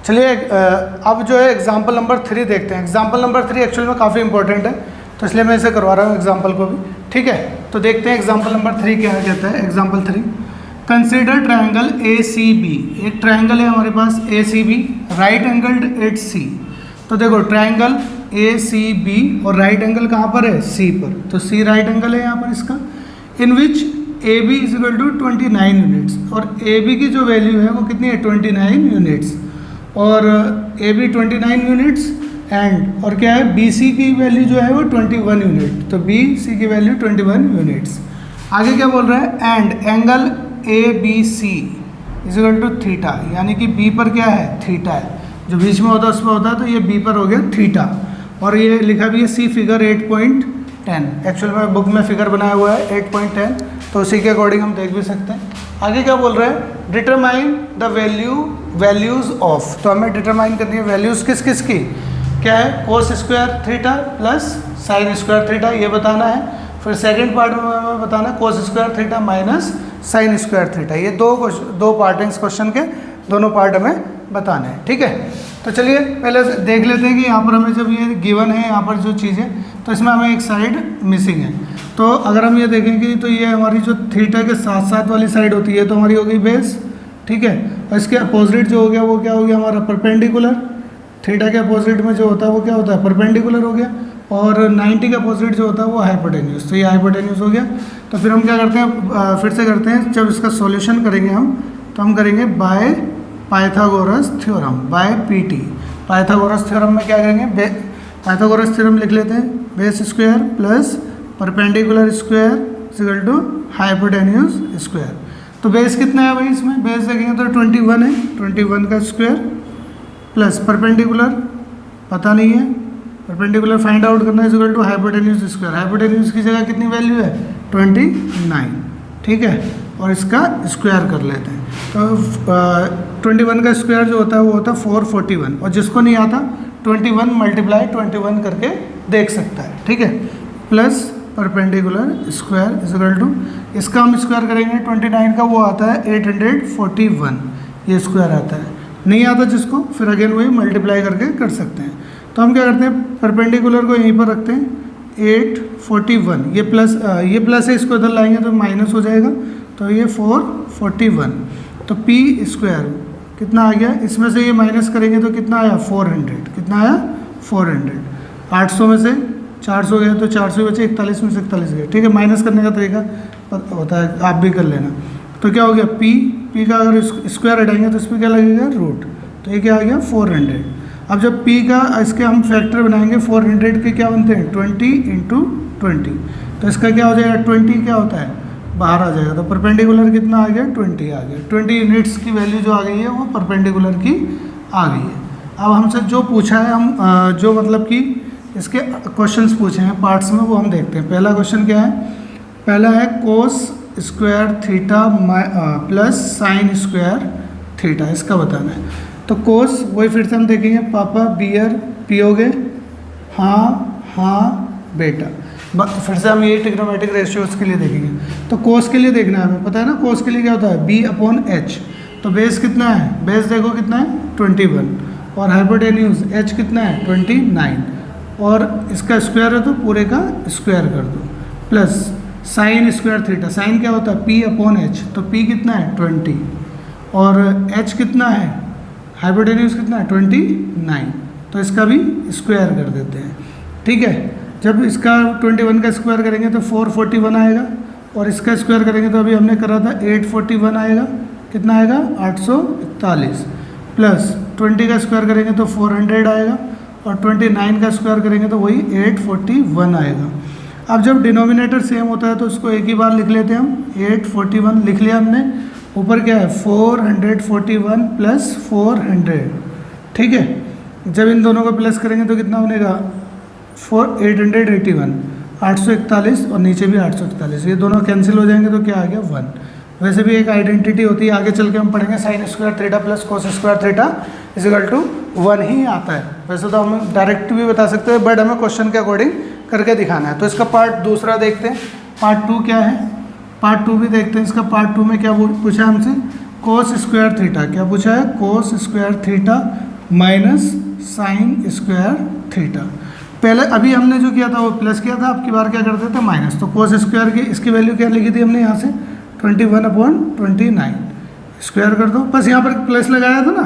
चलिए अब जो है एग्जाम्पल नंबर 3 देखते हैं। एग्जाम्पल नंबर 3 एक्चुअल में काफ़ी इंपॉर्टेंट है, तो इसलिए मैं इसे करवा रहा हूँ एग्जाम्पल को भी। ठीक है, तो देखते हैं एग्जाम्पल नंबर 3 क्या कहता है। Example 3, consider triangle ACB। एक ट्राइंगल है हमारे पास ACB, right angled eight C। तो देखो ट्राइंगल ACB और राइट एंगल कहाँ पर है, C पर, तो C राइट एंगल है यहाँ पर इसका। In which AB is equal to 29 units, और AB की जो वैल्यू है वो कितनी है, 29 यूनिट्स, और AB 29 यूनिट्स एंड और क्या है, BC की वैल्यू जो है वो 21 यूनिट, तो BC की वैल्यू 21 यूनिट्स। आगे क्या बोल रहा है, and angle ABC is equal to theta, यानी कि B पर क्या है, थीटा है, जो बीच में होता है उसमें होता है, तो ये B पर हो गया थीटा। और ये लिखा भी है C फिगर 8.10, एक्चुअल में बुक में फिगर बनाया हुआ है 8.10, तो उसी के अकॉर्डिंग हम देख भी सकते हैं। आगे क्या बोल रहे हैं, डिटरमाइन द वैल्यूज ऑफ, तो हमें डिटरमाइन करनी है वैल्यूज किस किस की, क्या है, कोस square theta plus sine square theta, ये बताना है। फिर सेकंड पार्ट में हमें बताना है कोस square theta minus sine square theta. ये दो पार्ट हैं इस क्वेश्चन के, दोनों पार्ट हमें बताने हैं। ठीक है, तो चलिए पहले देख लेते हैं कि यहाँ पर हमें जब ये गिवन है यहाँ पर जो चीज़ें, तो इसमें हमें एक साइड मिसिंग है। तो अगर हम ये देखेंगे तो ये हमारी जो थीटा के साथ साथ वाली साइड होती है तो हमारी हो गई बेस। ठीक है, और इसके अपोजिट जो हो गया वो क्या हो गया हमारा, परपेंडिकुलर। थीटा के अपोजिट में जो होता है वो क्या होता है, परपेंडिकुलर हो गया, और 90 के अपोजिट जो होता है वो हाइपोटेन्यूज, तो ये हाइपोटेन्यूज हो गया। तो फिर हम क्या करते हैं, फिर से करते हैं, जब इसका सॉल्यूशन करेंगे हम, तो हम करेंगे by Pythagoras theorem, by PT। Pythagoras theorem में क्या करेंगे, पाइथागोरस थ्योरम लिख लेते हैं, base square plus perpendicular square equal to hypotenuse square. तो बेस कितना है भाई, इसमें बेस देखेंगे तो 21 है, 21 का स्क्वायर प्लस परपेंडिकुलर पता नहीं है, परपेंडिकुलर फाइंड आउट करना is equal to hypotenuse square. Hypotenuse की जगह कितनी वैल्यू है, 29। ठीक है, और इसका स्क्वायर कर लेते हैं, तो 21 का स्क्वायर जो होता है वो होता है 441, और जिसको नहीं आता 21 मल्टीप्लाई 21 करके देख सकता है। ठीक है, plus perpendicular square is equal to, इसका हम स्क्वायर करेंगे 29 का, वो आता है 841, ये स्क्वायर आता है। नहीं आता जिसको, फिर अगेन वही मल्टीप्लाई करके कर सकते हैं। तो हम क्या करते हैं, परपेंडिकुलर को यहीं पर रखते हैं 841, ये प्लस है, इसको इधर लाएंगे तो माइनस हो जाएगा, तो ये 441। तो P स्क्वायर कितना आ गया, इसमें से ये माइनस करेंगे तो कितना आया, 400। कितना आया, 400। 800 में से 400 गया तो 400 बचे, 41 में से 41 गए। ठीक है, माइनस करने का तरीका होता है, आप भी कर लेना। तो क्या हो गया, P का अगर स्क्वायर हटाएंगे तो इसमें क्या लगेगा, रूट, तो ये क्या आ गया 400। अब जब P का इसके हम फैक्टर बनाएंगे 400 के क्या बनते हैं, 20 × 20, तो इसका क्या हो जाएगा, 20 क्या होता है, बाहर आ जाएगा, तो परपेंडिकुलर कितना आ गया, 20 आ गया। 20 यूनिट्स की वैल्यू जो आ गई है वो परपेंडिकुलर की आ गई है। अब हमसे जो पूछा है, हम जो मतलब कि इसके क्वेश्चंस पूछे हैं पार्ट्स में, वो हम देखते हैं। पहला क्वेश्चन क्या है, पहला है कोस square theta plus sine square theta, इसका बताना है। तो कोस वही फिर से हम देखेंगे, पापा बियर पियोगे, हाँ बेटा, फिर से हम ये ट्रिग्नोमेट्रिक रेशियोज के लिए देखेंगे। तो कोस के लिए देखना है हमें, पता है ना, कोस के लिए क्या होता है, B/H। तो बेस कितना है, बेस देखो कितना है, 21, और हाइपोटेन्यूज H कितना है, 29, और इसका स्क्वायर है तो पूरे का स्क्वायर कर दो, plus sine square theta, sine क्या होता है, P/H, तो P कितना है, 20, और H कितना है, हाइपोटेन्यूज कितना है, 29, तो इसका भी स्क्वायर कर देते हैं। ठीक है, जब इसका 21 का स्क्वायर करेंगे तो 441 आएगा, और इसका स्क्वायर करेंगे तो अभी हमने करा था 841 आएगा, कितना आएगा, 841, प्लस 20 का स्क्वायर करेंगे तो 400 आएगा, और 29 का स्क्वायर करेंगे तो वही 841 आएगा। अब जब डिनोमिनेटर सेम होता है तो उसको एक ही बार लिख लेते हैं हम, 841 लिख लिया हमने, ऊपर क्या है 441 प्लस 400। ठीक है, जब इन दोनों को प्लस करेंगे तो कितना बनेगा, 881, 841, और नीचे भी 841, ये दोनों कैंसिल हो जाएंगे तो क्या आ गया, 1। वैसे भी एक आइडेंटिटी होती है, आगे चल के हम पढ़ेंगे, sine square theta plus cos square theta is equal to 1 ही आता है। वैसे तो हम डायरेक्ट भी बता सकते हैं, बट हमें क्वेश्चन के अकॉर्डिंग करके दिखाना है। तो इसका पार्ट दूसरा देखते हैं, पार्ट 2 क्या है, पार्ट 2 भी देखते हैं। इसका पार्ट 2 में क्या पूछा हमसे, कोस स्क्वायर थीटा, क्या पूछा है, कोस square theta minus sine square theta. पहले अभी हमने जो किया था वो प्लस किया था, अब की बार क्या करते थे माइनस। तो कोस स्क्वायर की इसकी वैल्यू क्या लिखी थी हमने यहाँ से 21/29 स्क्वायर कर दो, बस यहाँ पर प्लस लगाया था ना,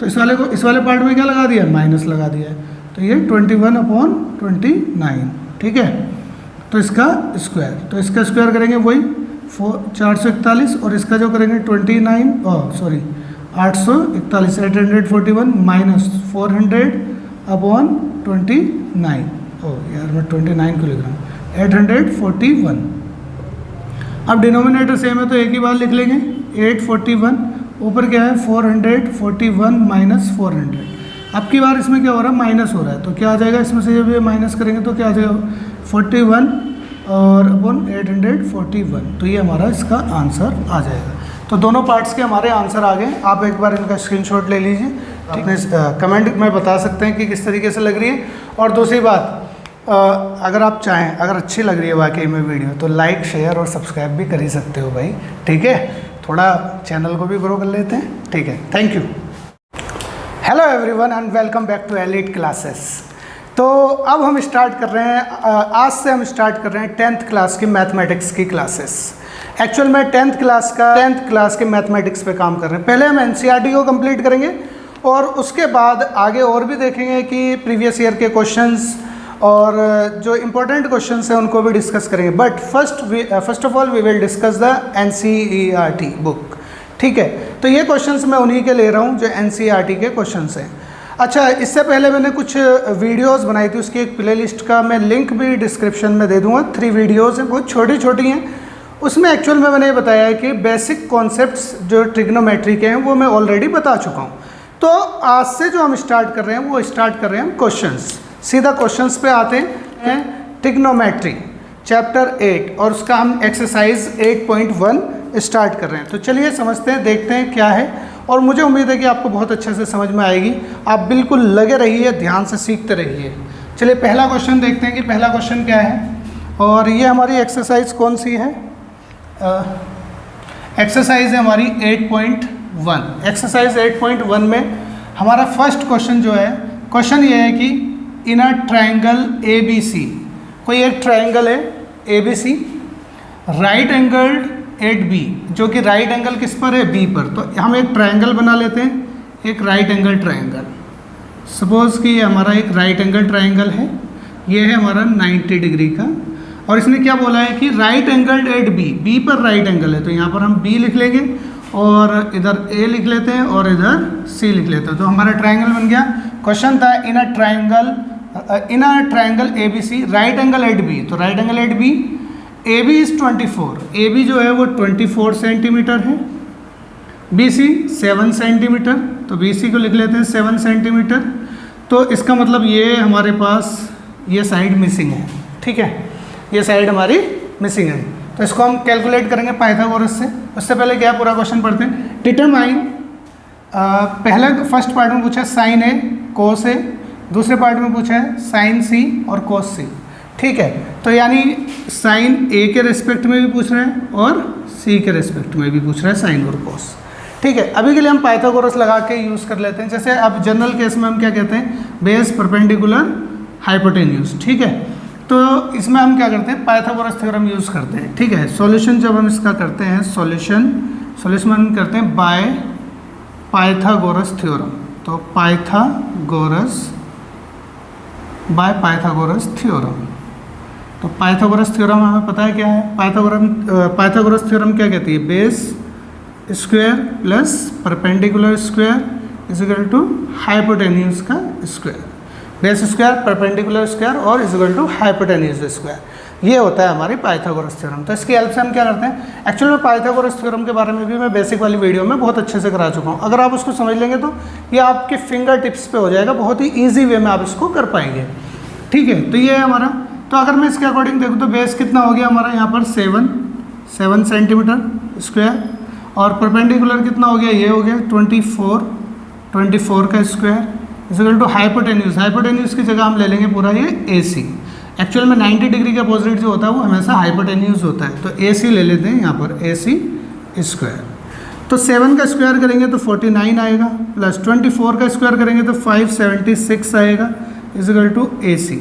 तो इस वाले पार्ट में क्या लगा दिया माइनस लगा दिया है, तो ये 21/29 ठीक है। तो इसका स्क्वायर, तो इसका स्क्वायर करेंगे वही 441 और इसका जो करेंगे 841 माइनस 400/29 यार मैं 29 को लिख रहा हूँ 841। अब डिनोमिनेटर सेम है तो एक ही बार लिख लेंगे 841, ऊपर क्या है 441 माइनस 400। अब की बार इसमें क्या हो रहा है माइनस हो रहा है, तो क्या आ जाएगा इसमें से जब ये माइनस करेंगे तो क्या आ जाएगा 41 और अपॉन 841, तो ये हमारा इसका आंसर आ जाएगा। तो दोनों पार्ट्स के हमारे आंसर आ गए। आप एक बार इनका स्क्रीनशॉट ले लीजिए, अपने कमेंट में बता सकते हैं कि किस तरीके से लग रही है। और दूसरी बात, अगर आप चाहें, अगर अच्छी लग रही है वाकई में वीडियो, तो लाइक शेयर और सब्सक्राइब भी कर ही सकते हो भाई, ठीक है। थोड़ा चैनल को भी ग्रो कर लेते हैं, ठीक है। Thank you. Hello everyone and welcome back to Elite Classes. तो अब हम स्टार्ट कर रहे हैं, आज से हम स्टार्ट कर रहे हैं 10th क्लास की मैथमेटिक्स की क्लासेस। एक्चुअल में 10th क्लास के मैथमेटिक्स पे काम कर रहे हैं। पहले हम एनसीईआरटी को कंप्लीट करेंगे और उसके बाद आगे और भी देखेंगे कि प्रीवियस ईयर के क्वेश्चंस और जो इम्पोर्टेंट क्वेश्चंस हैं उनको भी डिस्कस करेंगे। But first of all we will discuss the NCERT book, ठीक है। तो ये क्वेश्चंस मैं उन्हीं के ले रहा हूँ जो एनसीईआरटी के क्वेश्चंस हैं। अच्छा, इससे पहले मैंने कुछ वीडियोस बनाई थी, उसकी एक प्लेलिस्ट का मैं लिंक भी डिस्क्रिप्शन में दे दूँगा। 3 वीडियोस हैं, बहुत छोटी छोटी हैं। उसमें एक्चुअल में मैंने बताया है कि बेसिक कॉन्सेप्ट्स जो ट्रिग्नोमेट्री के हैं वो मैं ऑलरेडी बता चुका हूँ। तो आज से जो हम स्टार्ट कर रहे हैं वो स्टार्ट कर रहे हैं हम क्वेश्चंस। सीधा क्वेश्चंस पे आते हैं। ट्रिग्नोमेट्री चैप्टर 8 और उसका हम एक्सरसाइज 8.1 स्टार्ट कर रहे हैं। तो चलिए समझते हैं, देखते हैं क्या है, और मुझे उम्मीद है कि आपको बहुत अच्छे से समझ में आएगी। आप बिल्कुल लगे रहिए, ध्यान से सीखते रहिए। चलिए पहला क्वेश्चन देखते हैं कि पहला क्वेश्चन क्या है। और ये हमारी एक्सरसाइज कौन सी है? एक्सरसाइज है हमारी 8.1। एक्सरसाइज 8.1 में हमारा फर्स्ट क्वेश्चन जो है, क्वेश्चन ये है कि इन अ ट्राइंगल ABC, कोई एक ट्राइंगल है ABC, right angled eight B, जो कि राइट एंगल किस पर है B पर। तो हम एक ट्राइंगल बना लेते हैं, एक राइट एंगल ट्राइंगल। सपोज कि ये हमारा एक राइट एंगल ट्राइंगल है, ये है हमारा 90 डिग्री का, और इसने क्या बोला है कि राइट एंगल्ड एट B पर राइट एंगल है। तो यहाँ पर हम B लिख लेंगे और इधर A लिख लेते हैं और इधर C लिख लेते हैं। तो हमारा ट्राइंगल बन गया। क्वेश्चन था in a triangle ABC right angle at B। तो right angle at B, AB is 24, AB जो है वो 24 सेंटीमीटर है, BC 7 सेंटीमीटर, तो BC को लिख लेते हैं 7 सेंटीमीटर। तो इसका मतलब ये हमारे पास ये साइड मिसिंग है, ठीक है, ये साइड हमारी मिसिंग है। तो इसको हम कैलकुलेट करेंगे पाइथागोरस से। उससे पहले क्या पूरा क्वेश्चन पढ़ते हैं। डिटरमाइन, पहले फर्स्ट पार्ट में पूछा साइन A कोस A, दूसरे पार्ट में पूछा है साइन C और कोस C, ठीक है। तो यानी साइन A के रेस्पेक्ट में भी पूछ रहे हैं और C के रेस्पेक्ट में भी पूछ रहा है साइन और कोस, ठीक है। अभी के लिए हम पाइथागोरस लगा के यूज़ कर लेते हैं। जैसे अब जनरल केस में हम क्या कहते हैं, बेस परपेंडिकुलर हाइपोटेन्यूज, ठीक है। तो इसमें हम क्या करते हैं, पाइथागोरस थ्योरम यूज़ करते हैं, ठीक है। सॉल्यूशन जब हम इसका करते हैं, सॉल्यूशन हम करते हैं बाय पाइथागोरस थ्योरम। तो बाय पाइथागोरस थ्योरम। तो पाइथागोरस थ्योरम हमें पता है क्या है। पाइथागोरस थ्योरम क्या कहती है, base square plus perpendicular square is equal to hypotenuse का square. Base square, perpendicular square और is equal to hypotenuse square, ये होता है हमारी पाइथागोरस थ्योरम। तो इसकी हेल्प से हम क्या करते हैं, एक्चुअल में पाइथागोरस थ्योरम के बारे में भी मैं बेसिक वाली वीडियो में बहुत अच्छे से करा चुका हूँ। अगर आप उसको समझ लेंगे तो ये आपके फिंगर टिप्स पे हो जाएगा, बहुत ही ईजी वे में आप इसको कर पाएंगे, ठीक है। तो ये है हमारा। तो अगर मैं इसके अकॉर्डिंग देखूँ तो बेस कितना हो गया हमारा यहाँ पर 7 सेंटीमीटर स्क्वायर, और परपेंडिकुलर कितना हो गया, ये हो गया 24 का स्क्वायर इक्वल टू हाइपोटेन्यूज की जगह हम ले लेंगे पूरा ये AC। एक्चुअल में 90 डिग्री का अपोजिट जो होता है वो हमेशा हाइपोटेन्यूज होता है। तो AC ले लेते हैं यहाँ पर AC स्क्वायर। तो 7 का स्क्वायर करेंगे तो 49 आएगा, प्लस 24 का स्क्वायर करेंगे तो 576 आएगा, इजिकल टू AC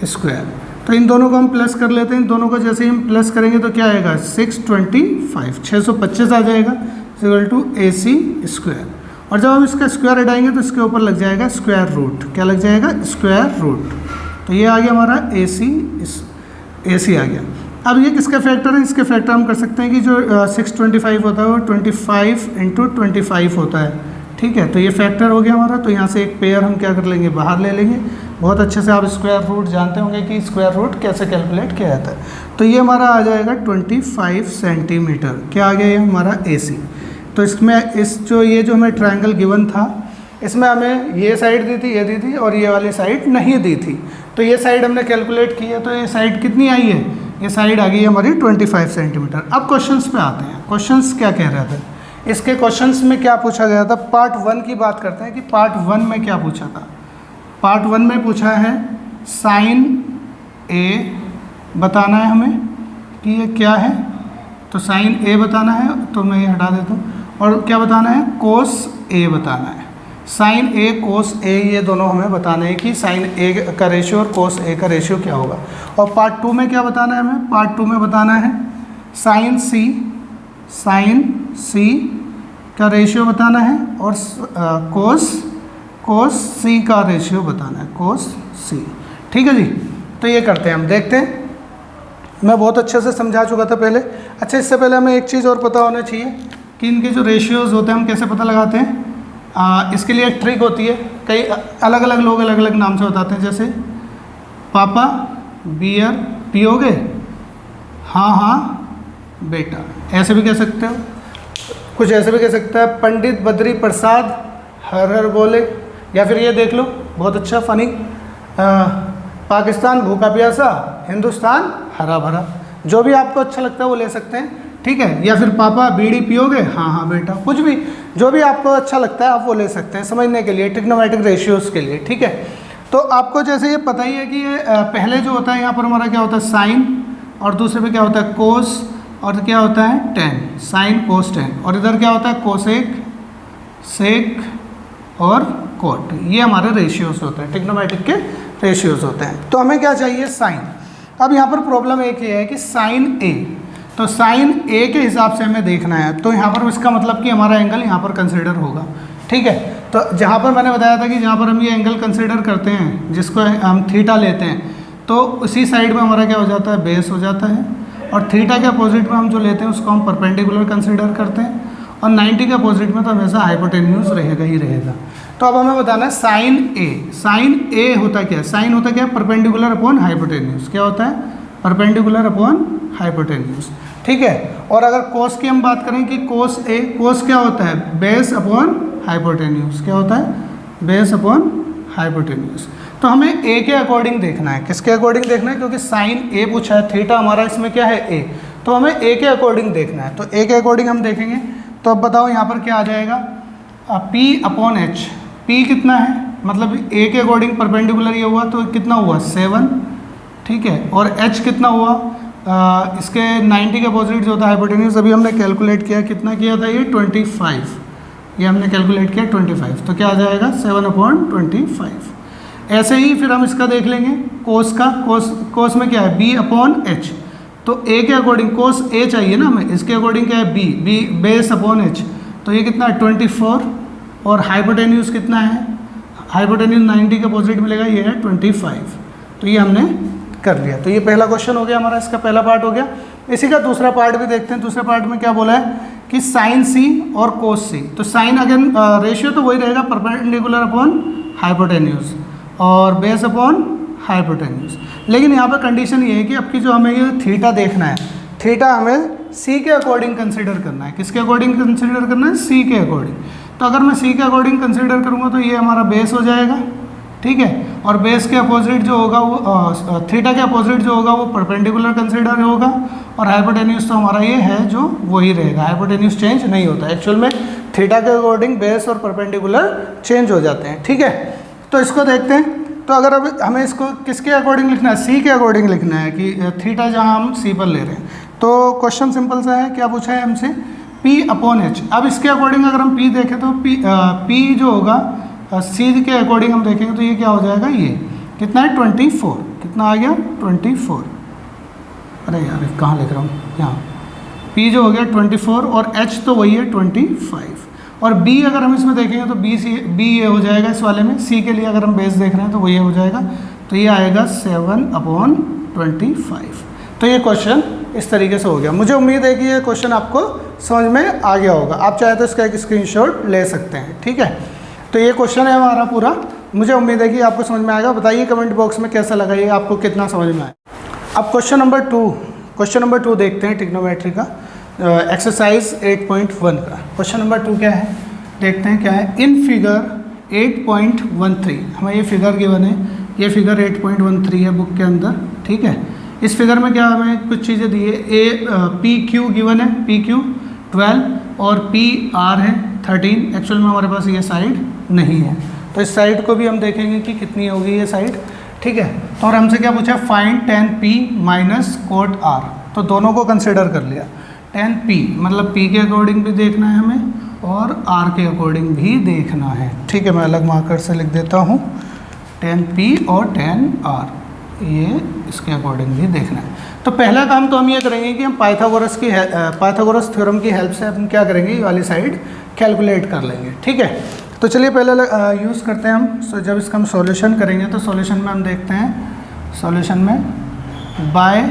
स्क्वायर। तो इन दोनों को हम प्लस कर लेते हैं, इन दोनों को जैसे ही हम प्लस करेंगे तो क्या आएगा 625 आ जाएगा, इजिकल टू AC स्क्वायर। और जब हम इसका स्क्वायर हटाएंगे तो इसके ऊपर लग जाएगा स्क्वायर रूट, क्या लग जाएगा स्क्वायर रूट। तो ये आ गया हमारा AC आ गया। अब ये किसका फैक्टर है, इसके फैक्टर हम कर सकते हैं कि जो 625 होता है वो 25 × 25 होता है, ठीक है। तो ये फैक्टर हो गया हमारा। तो यहाँ से एक पेयर हम क्या कर लेंगे, बाहर ले लेंगे। बहुत अच्छे से आप स्क्वायर रूट जानते होंगे कि स्क्वायर रूट कैसे कैलकुलेट किया जाता है। तो ये हमारा आ जाएगा 25 सेंटीमीटर, क्या आ गया ये हमारा AC। तो इसमें ये जो हमें ट्रायंगल गिवन था, इसमें हमें ये साइड दी थी, ये दी थी, और ये वाली साइड नहीं दी थी। तो ये साइड हमने कैलकुलेट की है, तो ये साइड कितनी आई है, ये साइड आ गई है हमारी 25 सेंटीमीटर। अब क्वेश्चंस पे आते हैं। क्वेश्चंस क्या कह रहे थे, इसके क्वेश्चंस में क्या पूछा गया था। पार्ट 1 की बात करते हैं कि पार्ट 1 में क्या पूछा था। पार्ट 1 में पूछा है साइन A बताना है हमें कि ये क्या है। तो साइन A बताना है, तो मैं ये हटा देता हूँ। और क्या बताना है, कोस A बताना है। साइन A कोस A ये दोनों हमें बताना है कि साइन A का रेशियो और कोस A का रेशियो क्या होगा। और पार्ट 2 में क्या बताना है हमें, पार्ट 2 में बताना है साइन C का रेशियो बताना है, और कोस C का रेशियो बताना है, कोस C। ठीक है जी। तो ये करते हैं हम, देखते हैं। मैं बहुत अच्छे से समझा चुका था पहले। अच्छा, इससे पहले हमें एक चीज़ और पता होना चाहिए कि इनके जो रेशियोज़ होते हैं हम कैसे पता लगाते हैं। इसके लिए एक ट्रिक होती है, कई अलग अलग लोग अलग अलग नाम से बताते हैं। जैसे पापा बियर पियोगे, हाँ बेटा, ऐसे भी कह सकते हो। कुछ ऐसे भी कह सकता है, पंडित बद्री प्रसाद हर हर बोले। या फिर ये देख लो, बहुत अच्छा फनी, पाकिस्तान भूखा प्यासा, हिंदुस्तान हरा भरा। जो भी आपको अच्छा लगता है वो ले सकते हैं, ठीक है। या फिर पापा बीड़ी पियोगे, हाँ बेटा, कुछ भी, जो भी आपको अच्छा लगता है आप वो ले सकते हैं समझने के लिए, ट्रिग्नोमेट्रिक रेशियोज़ के लिए, ठीक है। तो आपको जैसे ये पता ही है कि ये पहले जो होता है यहाँ पर हमारा क्या होता है साइन, और दूसरे पे क्या होता है कोस, और क्या होता है टेन, साइन कोस टेन। और इधर क्या होता है कोसेक, सेक और कोट। ये हमारे रेशियोज़ होते हैं, ट्रिग्नोमेट्रिक के रेशियोज़ होते हैं। तो हमें क्या चाहिए, साइन। अब यहाँ पर प्रॉब्लम एक ही है कि साइन A, तो साइन A के हिसाब से हमें देखना है। तो यहाँ पर इसका मतलब कि हमारा एंगल यहाँ पर कंसिडर होगा, ठीक है। तो जहाँ पर मैंने बताया था कि जहाँ पर हम ये एंगल कंसिडर करते हैं, जिसको हम थीटा लेते हैं, तो उसी साइड में हमारा क्या हो जाता है, बेस हो जाता है। और थीटा के अपोजिट में हम जो लेते हैं उसको हम परपेंडिकुलर कंसिडर करते हैं। और 90 के अपोजिट में तो हमेशा हाइपोटेन्यूज रहेगा ही रहेगा। तो अब हमें बताना है साइन A। साइन A होता क्या है, साइन होता क्या है, परपेंडिकुलर अपॉन हाइपोटेन्यूज। क्या होता है, परपेंडिकुलर अपॉन हाइपोटेन्यूज, ठीक है। और अगर कोस की हम बात करें कि कोस A, कोस क्या होता है, बेस अपॉन हाइपोटेन्यूज। क्या होता है, बेस अपॉन हाइपोटेन्यूज। तो हमें A के अकॉर्डिंग देखना है। किसके अकॉर्डिंग देखना है, क्योंकि साइन A पूछा है, थीटा हमारा इसमें क्या है A, तो हमें A के अकॉर्डिंग देखना है। तो A के अकॉर्डिंग हम देखेंगे। तो अब बताओ यहाँ पर क्या आ जाएगा, P अपॉन H। P कितना है, मतलब A के अकॉर्डिंग परपेंडिकुलर ये हुआ तो कितना हुआ 7, ठीक है। और H कितना हुआ, इसके 90 के अपोजिट जो होता है हाइपोटेन्यूज, अभी हमने कैलकुलेट किया, कितना किया था ये 25, ये हमने कैलकुलेट किया 25। तो क्या आ जाएगा 7/25। ऐसे ही फिर हम इसका देख लेंगे कोस का। कोस में क्या है, B अपॉन H। तो A के अकॉर्डिंग कोस A चाहिए ना हमें, इसके अकॉर्डिंग क्या है B बेस अपॉन H। तो ये कितना है 24। और हाइपोटेन्यूज कितना है, हाइपोटेन्यूज 90 के अपोजिट मिलेगा, ये है 25। तो ये हमने कर लिया। तो ये पहला क्वेश्चन हो गया हमारा, इसका पहला पार्ट हो गया। इसी का दूसरा पार्ट भी देखते हैं। दूसरे पार्ट में क्या बोला है कि साइन C और कोस C। तो साइन अगेन रेशियो तो वही रहेगा, परपेंडिकुलर अपॉन हाइपोटेन्यूज और बेस अपॉन हाइपोटेन्यूज। लेकिन यहाँ पर कंडीशन ये है कि आपकी जो हमें ये थीटा देखना है, थीटा हमें C के अकॉर्डिंग कंसिडर करना है। किसके अकॉर्डिंग कंसिडर करना है, C के अकॉर्डिंग। तो अगर मैं C के अकॉर्डिंग कंसिडर करूँगा तो ये हमारा बेस हो जाएगा, ठीक है। और बेस के अपोजिट जो होगा वो थीटा के अपोजिट जो होगा वो परपेंडिकुलर कंसिडर होगा। और हाइपोटेन्यूज तो हमारा ये है जो वही रहेगा, हाइपोटेन्यूज चेंज नहीं होता। एक्चुअल में थीटा के अकॉर्डिंग बेस और परपेंडिकुलर चेंज हो जाते हैं, ठीक है। तो इसको देखते हैं। तो अगर अब हमें इसको किसके अकॉर्डिंग लिखना है, C के अकॉर्डिंग लिखना है कि थीटा जहाँ हम C पर ले रहे हैं। तो क्वेश्चन सिंपल सा है, क्या पूछा है हमसे, P अपॉन H। अब इसके अकॉर्डिंग अगर हम P देखें तो P जो होगा C के अकॉर्डिंग हम देखेंगे तो ये क्या हो जाएगा, ये कितना है 24, कितना आ गया 24। अरे यार कहाँ लिख रहा हूँ, यहाँ P जो हो गया 24 और H तो वही है 25। और B अगर हम इसमें देखेंगे तो B ये हो जाएगा इस वाले में, C के लिए अगर हम बेस देख रहे हैं तो वो ये हो जाएगा, तो ये आएगा 7/25। तो ये क्वेश्चन इस तरीके से हो गया। मुझे उम्मीद है कि ये क्वेश्चन आपको समझ में आ गया होगा। आप चाहे तो इसका एक स्क्रीनशॉट ले सकते हैं, ठीक है। तो ये क्वेश्चन है हमारा पूरा, मुझे उम्मीद है कि आपको समझ में आएगा। बताइए कमेंट बॉक्स में कैसा लगा ये, आपको कितना समझ में आया। अब क्वेश्चन नंबर 2 देखते हैं ट्रिग्नोमेट्री का, एक्सरसाइज 8.1 का। क्वेश्चन नंबर 2 क्या है, देखते हैं क्या है। इन फिगर 8.13 हमें ये फिगर गिवन है, ये फिगर 8.13 है बुक के अंदर, ठीक है। इस फिगर में क्या हमें कुछ चीज़ें दी है। पी क्यू गिवन है, पी क्यू 12 और पी आर है 13। एक्चुअल में हमारे पास ये साइड नहीं है, तो इस साइड को भी हम देखेंगे कि कितनी होगी ये साइड, ठीक है। तो और हमसे क्या पूछा, find tan P minus cot R। तो दोनों को कंसिडर कर लिया। tan P मतलब P के अकॉर्डिंग भी देखना है हमें और R के अकॉर्डिंग भी देखना है, ठीक है। मैं अलग मार्कर से लिख देता हूँ, tan P और tan R, ये इसके अकॉर्डिंग भी देखना है। तो पहला काम तो हम ये करेंगे कि हम पाइथागोरस थ्योरम की हेल्प से हम क्या करेंगे, ये वाली साइड कैलकुलेट कर लेंगे, ठीक है। तो चलिए पहले यूज़ करते हैं हम। जब इसका हम सॉल्यूशन करेंगे तो सॉल्यूशन में हम देखते हैं, सॉल्यूशन में by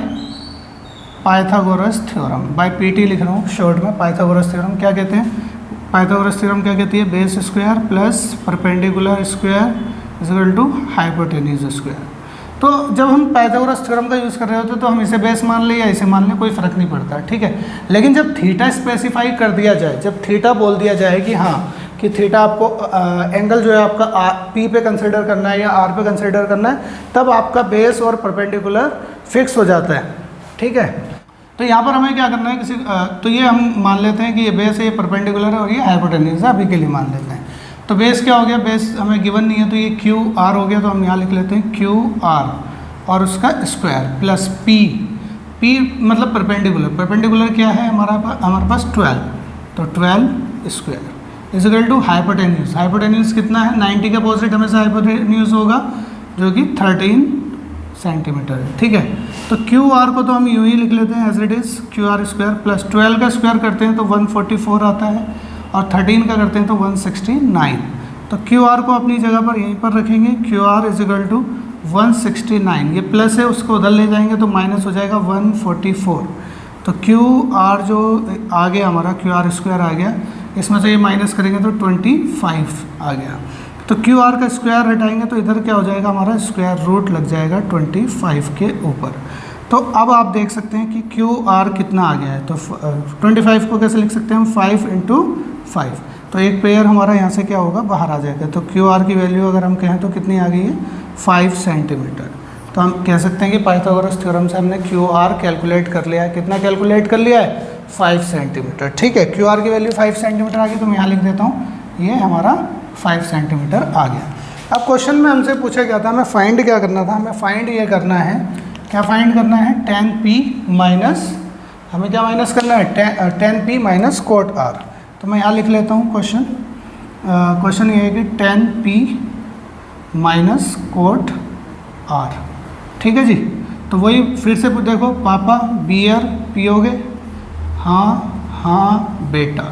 Pythagoras theorem, by PT लिख रहा हूँ शॉर्ट में। पाइथागोरस थ्योरम क्या कहते हैं, पाइथागोरस थ्योरम क्या कहती है, base square plus perpendicular square is equal to hypotenuse square. तो जब हम पाइथागोरस थ्योरम का यूज़ कर रहे होते हैं तो हम इसे बेस मान लें या इसे मान लें, कोई फ़र्क नहीं पड़ता, ठीक है। लेकिन जब थीटा स्पेसिफाई कर दिया जाए, जब थीटा बोल दिया जाए कि हाँ कि थीटा आपको एंगल जो है आपका पी पे कंसिडर करना है या आर पे कंसिडर करना है, तब आपका बेस और परपेंडिकुलर फिक्स हो जाता है, ठीक है। तो यहाँ पर हमें क्या करना है, तो ये हम मान लेते हैं कि ये बेस है, ये परपेंडिकुलर है और ये हाइपोटेन्यूज है, अभी के लिए मान लेते हैं। तो बेस क्या हो गया, बेस हमें गिवन नहीं है तो ये क्यू आर हो गया, तो हम यहाँ लिख लेते हैं क्यू आर और उसका स्क्वायर प्लस पी मतलब परपेंडिकुलर क्या है हमारे पास 12, तो 12 square is equal to hypotenuse कितना है, 90 का अपोजिट हमेशा हाइपोटेन्यूज होगा जो कि 13 सेंटीमीटर है, ठीक है। तो क्यू आर को तो हम यूँ ही लिख लेते हैं as it is, Q R square plus 12 का स्क्वायर करते हैं तो 144 आता है और 13 का करते हैं तो 169। तो क्यू आर को अपनी जगह पर यहीं पर रखेंगे, Q R is equal to 169, ये प्लस है उसको उधर ले जाएंगे तो माइनस हो जाएगा 144। तो क्यू आर जो आ गया हमारा, क्यू आर स्क्वायर आ गया, इसमें से ये माइनस करेंगे तो 25 आ गया। तो क्यू आर का स्क्वायर हटाएंगे तो इधर क्या हो जाएगा, हमारा स्क्वायर रूट लग जाएगा 25 के ऊपर। तो अब आप देख सकते हैं कि क्यू आर कितना आ गया है। तो 25 को कैसे लिख सकते हैं हम, 5 × 5, तो एक पेयर हमारा यहाँ से क्या होगा, बाहर आ जाएगा। तो क्यू आर की वैल्यू अगर हम कहें तो कितनी आ गई है, 5 सेंटीमीटर। तो हम कह सकते हैं कि पाइथागोरस थ्योरम से हमने क्यू आर कैलकुलेट कर लिया है। कितना कैलकुलेट कर लिया है, 5 सेंटीमीटर, ठीक है। क्यू आर की वैल्यू 5 सेंटीमीटर आ गई, तो मैं यहाँ लिख देता हूँ, ये हमारा 5 सेंटीमीटर आ गया। अब क्वेश्चन में हमसे पूछा गया था, हमें फाइंड क्या करना था, हमें फाइंड ये करना है, क्या फाइंड करना है, tan P माइनस, हमें क्या माइनस करना है, tan P minus cot R। तो मैं यहाँ लिख लेता हूँ क्वेश्चन ये है कि tan P minus cot R, ठीक है जी। तो वही फिर से देखो, पापा बियर पियोगे, हाँ बेटा,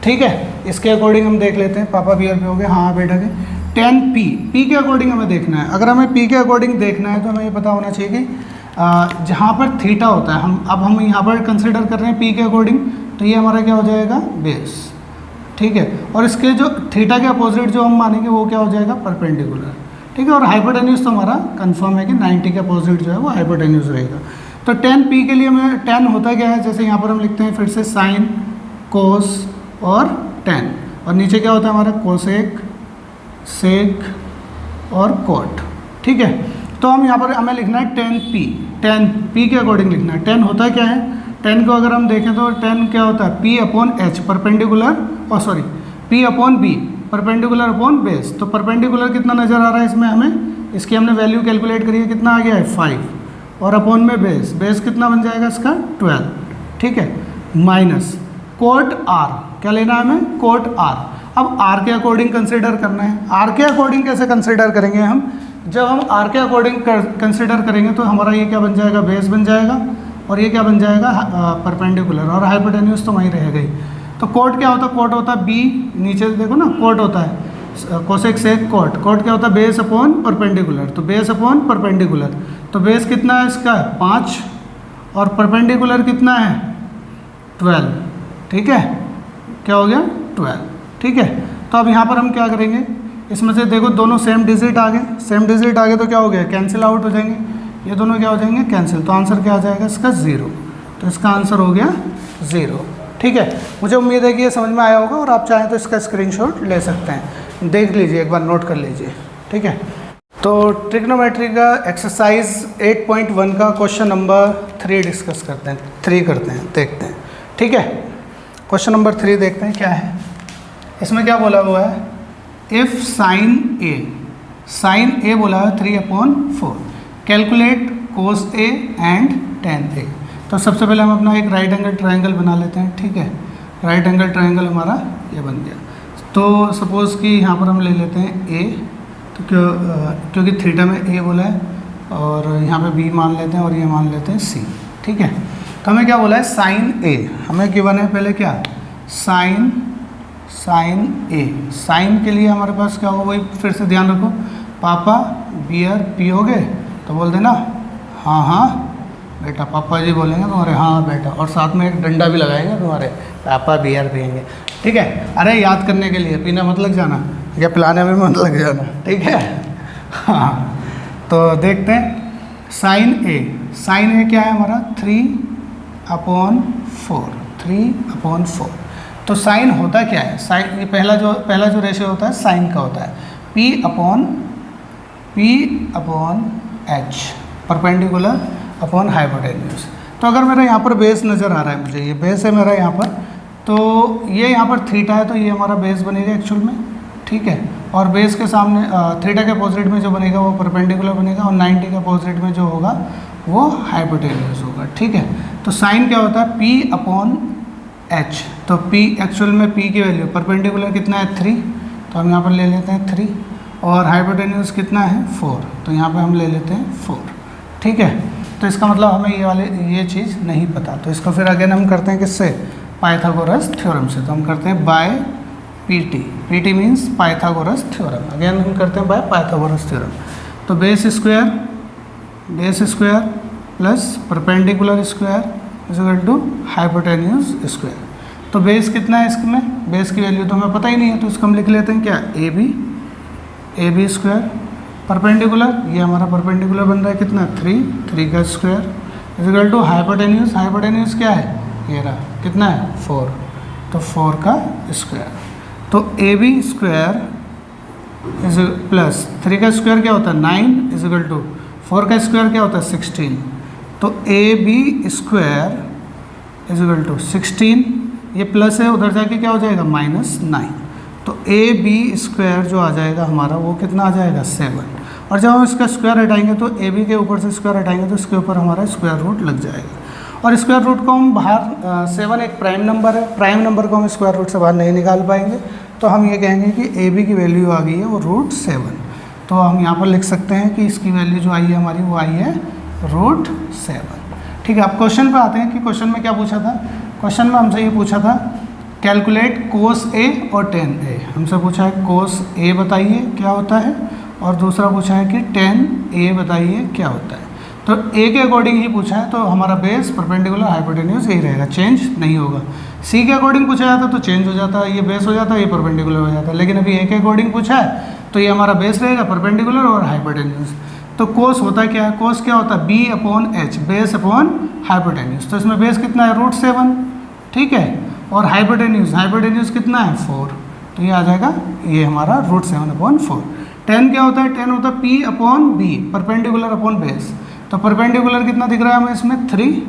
ठीक है। इसके अकॉर्डिंग हम देख लेते हैं, पापा बियर पियोगे, हाँ बेटा के। tan P के अकॉर्डिंग हमें देखना है। अगर हमें P के अकॉर्डिंग देखना है तो हमें ये पता होना चाहिए कि जहाँ पर थीटा होता है, हम यहाँ पर कंसिडर कर रहे हैं P के अकॉर्डिंग, तो ये हमारा क्या हो जाएगा, बेस, ठीक है। और इसके जो थीटा के अपोजिट जो हम मानेंगे वो क्या हो जाएगा, परपेंडिकुलर, ठीक है। और हाइपोटेन्यूज तो हमारा कंफर्म है कि 90 के अपोजिट जो है वो हाइपोटेन्यूज रहेगा। तो tan P के लिए हमें tan होता क्या है, जैसे यहाँ पर हम लिखते हैं फिर से साइन, कोस और tan, और नीचे क्या होता है हमारा, कोसेक, सेक और कोट, ठीक है। तो हम यहाँ पर हमें लिखना है tan P के अकॉर्डिंग लिखना है। tan होता क्या है, tan को अगर हम देखें तो tan क्या होता है, P upon H perpendicular, P upon B perpendicular upon base. तो परपेंडिकुलर कितना नज़र आ रहा है इसमें हमें, इसकी हमने वैल्यू कैलकुलेट करी है, कितना आ गया है 5, और अपॉन में बेस कितना बन जाएगा इसका 12, ठीक है, माइनस कोट आर, क्या लेना है हमें, कोट आर। अब आर के अकॉर्डिंग कंसिडर करना है। आर के अकॉर्डिंग कैसे कंसिडर करेंगे हम, जब हम आर के अकॉर्डिंग कंसिडर करेंगे तो हमारा ये क्या बन जाएगा, बेस बन जाएगा, और ये क्या बन जाएगा, परपेंडिकुलर, और हाइपोटेन्यूज तो वहीं रह गई। तो कोट क्या होता है, कोट होता है बी, नीचे देखो ना कोट होता है कोसेक सेक कोट, कोट क्या होता है, बेस अपॉन परपेंडिकुलर, तो बेस अपॉन परपेंडिकुलर, तो बेस कितना है इसका 5 और परपेंडिकुलर कितना है 12, ठीक है, क्या हो गया 12, ठीक है। तो अब यहाँ पर हम क्या करेंगे, इसमें से देखो दोनों सेम डिजिट आ गए, सेम डिजिट आ गए तो क्या हो गया, कैंसिल आउट हो जाएंगे, ये दोनों क्या हो जाएंगे, कैंसिल, तो आंसर क्या आ जाएगा इसका 0, तो इसका आंसर हो गया 0, ठीक है। मुझे उम्मीद है कि ये समझ में आया होगा, और आप चाहें तो इसका स्क्रीनशॉट ले सकते हैं, देख लीजिए एक बार, नोट कर लीजिए, ठीक है। तो ट्रिग्नोमेट्री का एक्सरसाइज 8.1 का क्वेश्चन नंबर 3 डिस्कस करते हैं, 3 करते हैं, देखते हैं, ठीक है। क्वेश्चन नंबर 3 देखते हैं क्या है। इसमें क्या बोला हुआ है, इफ साइन ए बोला है 3/4, calculate cos A and tan A. तो सबसे पहले हम अपना एक राइट एंगल ट्रायंगल बना लेते हैं, ठीक है। राइट एंगल ट्रायंगल हमारा ये बन गया। तो सपोज़ कि यहाँ पर हम ले लेते हैं ए, तो क्योंकि थीटा में ए बोला है, और यहाँ पे बी मान लेते हैं, और ये मान लेते हैं सी, ठीक है। तो हमें क्या बोला है, साइन ए हमें गिवन है, पहले क्या, साइन ए, साइन के लिए हमारे पास क्या होगा, वही फिर से ध्यान रखो, पापा बियर पी हो गए तो बोल देना हाँ हाँ बेटा, पापा जी बोलेंगे तुम्हारे हाँ बेटा, और साथ में एक डंडा भी लगाएंगे तुम्हारे, पापा बियर पियेंगे, ठीक है। अरे याद करने के लिए, पीना मत लग जाना या पिलाने में मत लग जाना, ठीक है। हाँ, तो देखते हैं साइन ए क्या है हमारा 3/4। तो साइन होता क्या है, साइन ये पहला जो रेशियो होता है साइन का होता है P upon H, perpendicular upon hypotenuse. तो अगर मेरा यहाँ पर बेस नज़र आ रहा है, मुझे ये बेस है मेरा यहाँ पर, तो ये यहाँ पर थीटा है, तो ये हमारा बेस बनेगा एक्चुअल में, ठीक है। और बेस के सामने थीटा के अपोजिट में जो बनेगा वो परपेंडिकुलर बनेगा, और 90 के अपोजिट में जो होगा वो हाइपोटेन्यूज होगा, ठीक है। तो साइन क्या होता है P/H, तो P एक्चुअल में P की वैल्यू, परपेंडिकुलर कितना है 3, तो हम यहाँ पर ले लेते हैं 3, और हाइपोटेन्यूज कितना है 4, तो यहाँ पे हम ले लेते हैं 4, ठीक है। तो इसका मतलब हमें ये चीज़ नहीं पता, तो इसको फिर अगेन हम करते हैं किससे, पाइथागोरस थ्योरम से। तो हम करते हैं by PT means Pythagoras theorem, again हम करते हैं बाय पाइथागोरस थ्योरम। तो base square plus perpendicular square is equal to hypotenuse square. तो बेस कितना है इसमें, बेस की वैल्यू तो हमें पता ही नहीं है, तो इसको हम लिख लेते हैं क्या, ए बी स्क्वायर, परपेंडिकुलर ये हमारा परपेंडिकुलर बन रहा है कितना 3 का square is equal to hypotenuse क्या है, ये रहा कितना है 4, तो 4 का स्क्वायर। तो A B square is plus 3 का स्क्वायर क्या होता है 9 इज इक्वल टू 4 का स्क्वायर क्या होता है 16, तो A B square is equal to 16, ये प्लस है उधर जाके क्या हो जाएगा -9, तो ए बी स्क्वायर जो आ जाएगा हमारा वो कितना आ जाएगा 7, और जब हम इसका स्क्वायर हटाएंगे तो ए बी के ऊपर से स्क्वायर हटाएंगे तो इसके ऊपर हमारा स्क्वायर रूट लग जाएगा, और स्क्वायर रूट को हम बाहर 7 एक प्राइम नंबर है, प्राइम नंबर को हम स्क्वायर रूट से बाहर नहीं निकाल पाएंगे, तो हम ये कहेंगे कि ए बी की वैल्यू आ गई है वो √7, तो हम यहाँ पर लिख सकते हैं कि इसकी वैल्यू जो आई है हमारी वो आई है √7, ठीक है। अब क्वेश्चन पे आते हैं कि क्वेश्चन में क्या पूछा था, क्वेश्चन में हमसे ये पूछा था कैलकुलेट कोस ए और टेन ए, हमसे पूछा है कोस ए बताइए क्या होता है, और दूसरा पूछा है कि टेन ए बताइए क्या होता है। तो ए के अकॉर्डिंग ही पूछा है, तो हमारा बेस परपेंडिकुलर हाइपोटेन्यूज यही रहेगा, चेंज नहीं होगा। सी के अकॉर्डिंग पूछा जाता तो चेंज हो जाता है, ये बेस हो जाता है, ये परपेंडिकुलर हो जाता है, लेकिन अभी ए के अकॉर्डिंग पूछा है तो ये हमारा बेस रहेगा परपेंडिकुलर और हाइपोटेन्यूज। तो कोस होता क्या है, कोस क्या होता है B/H, बेस अपॉन हाइपोटेन्यूज। तो इसमें बेस कितना है √7, ठीक है, और हाइपोटेन्यूज कितना है 4, तो ये आ जाएगा ये हमारा √7/4। टेन क्या होता है, टेन होता है P/B, परपेंडिकुलर अपॉन बेस। तो परपेंडिकुलर कितना दिख रहा है हमें इसमें 3,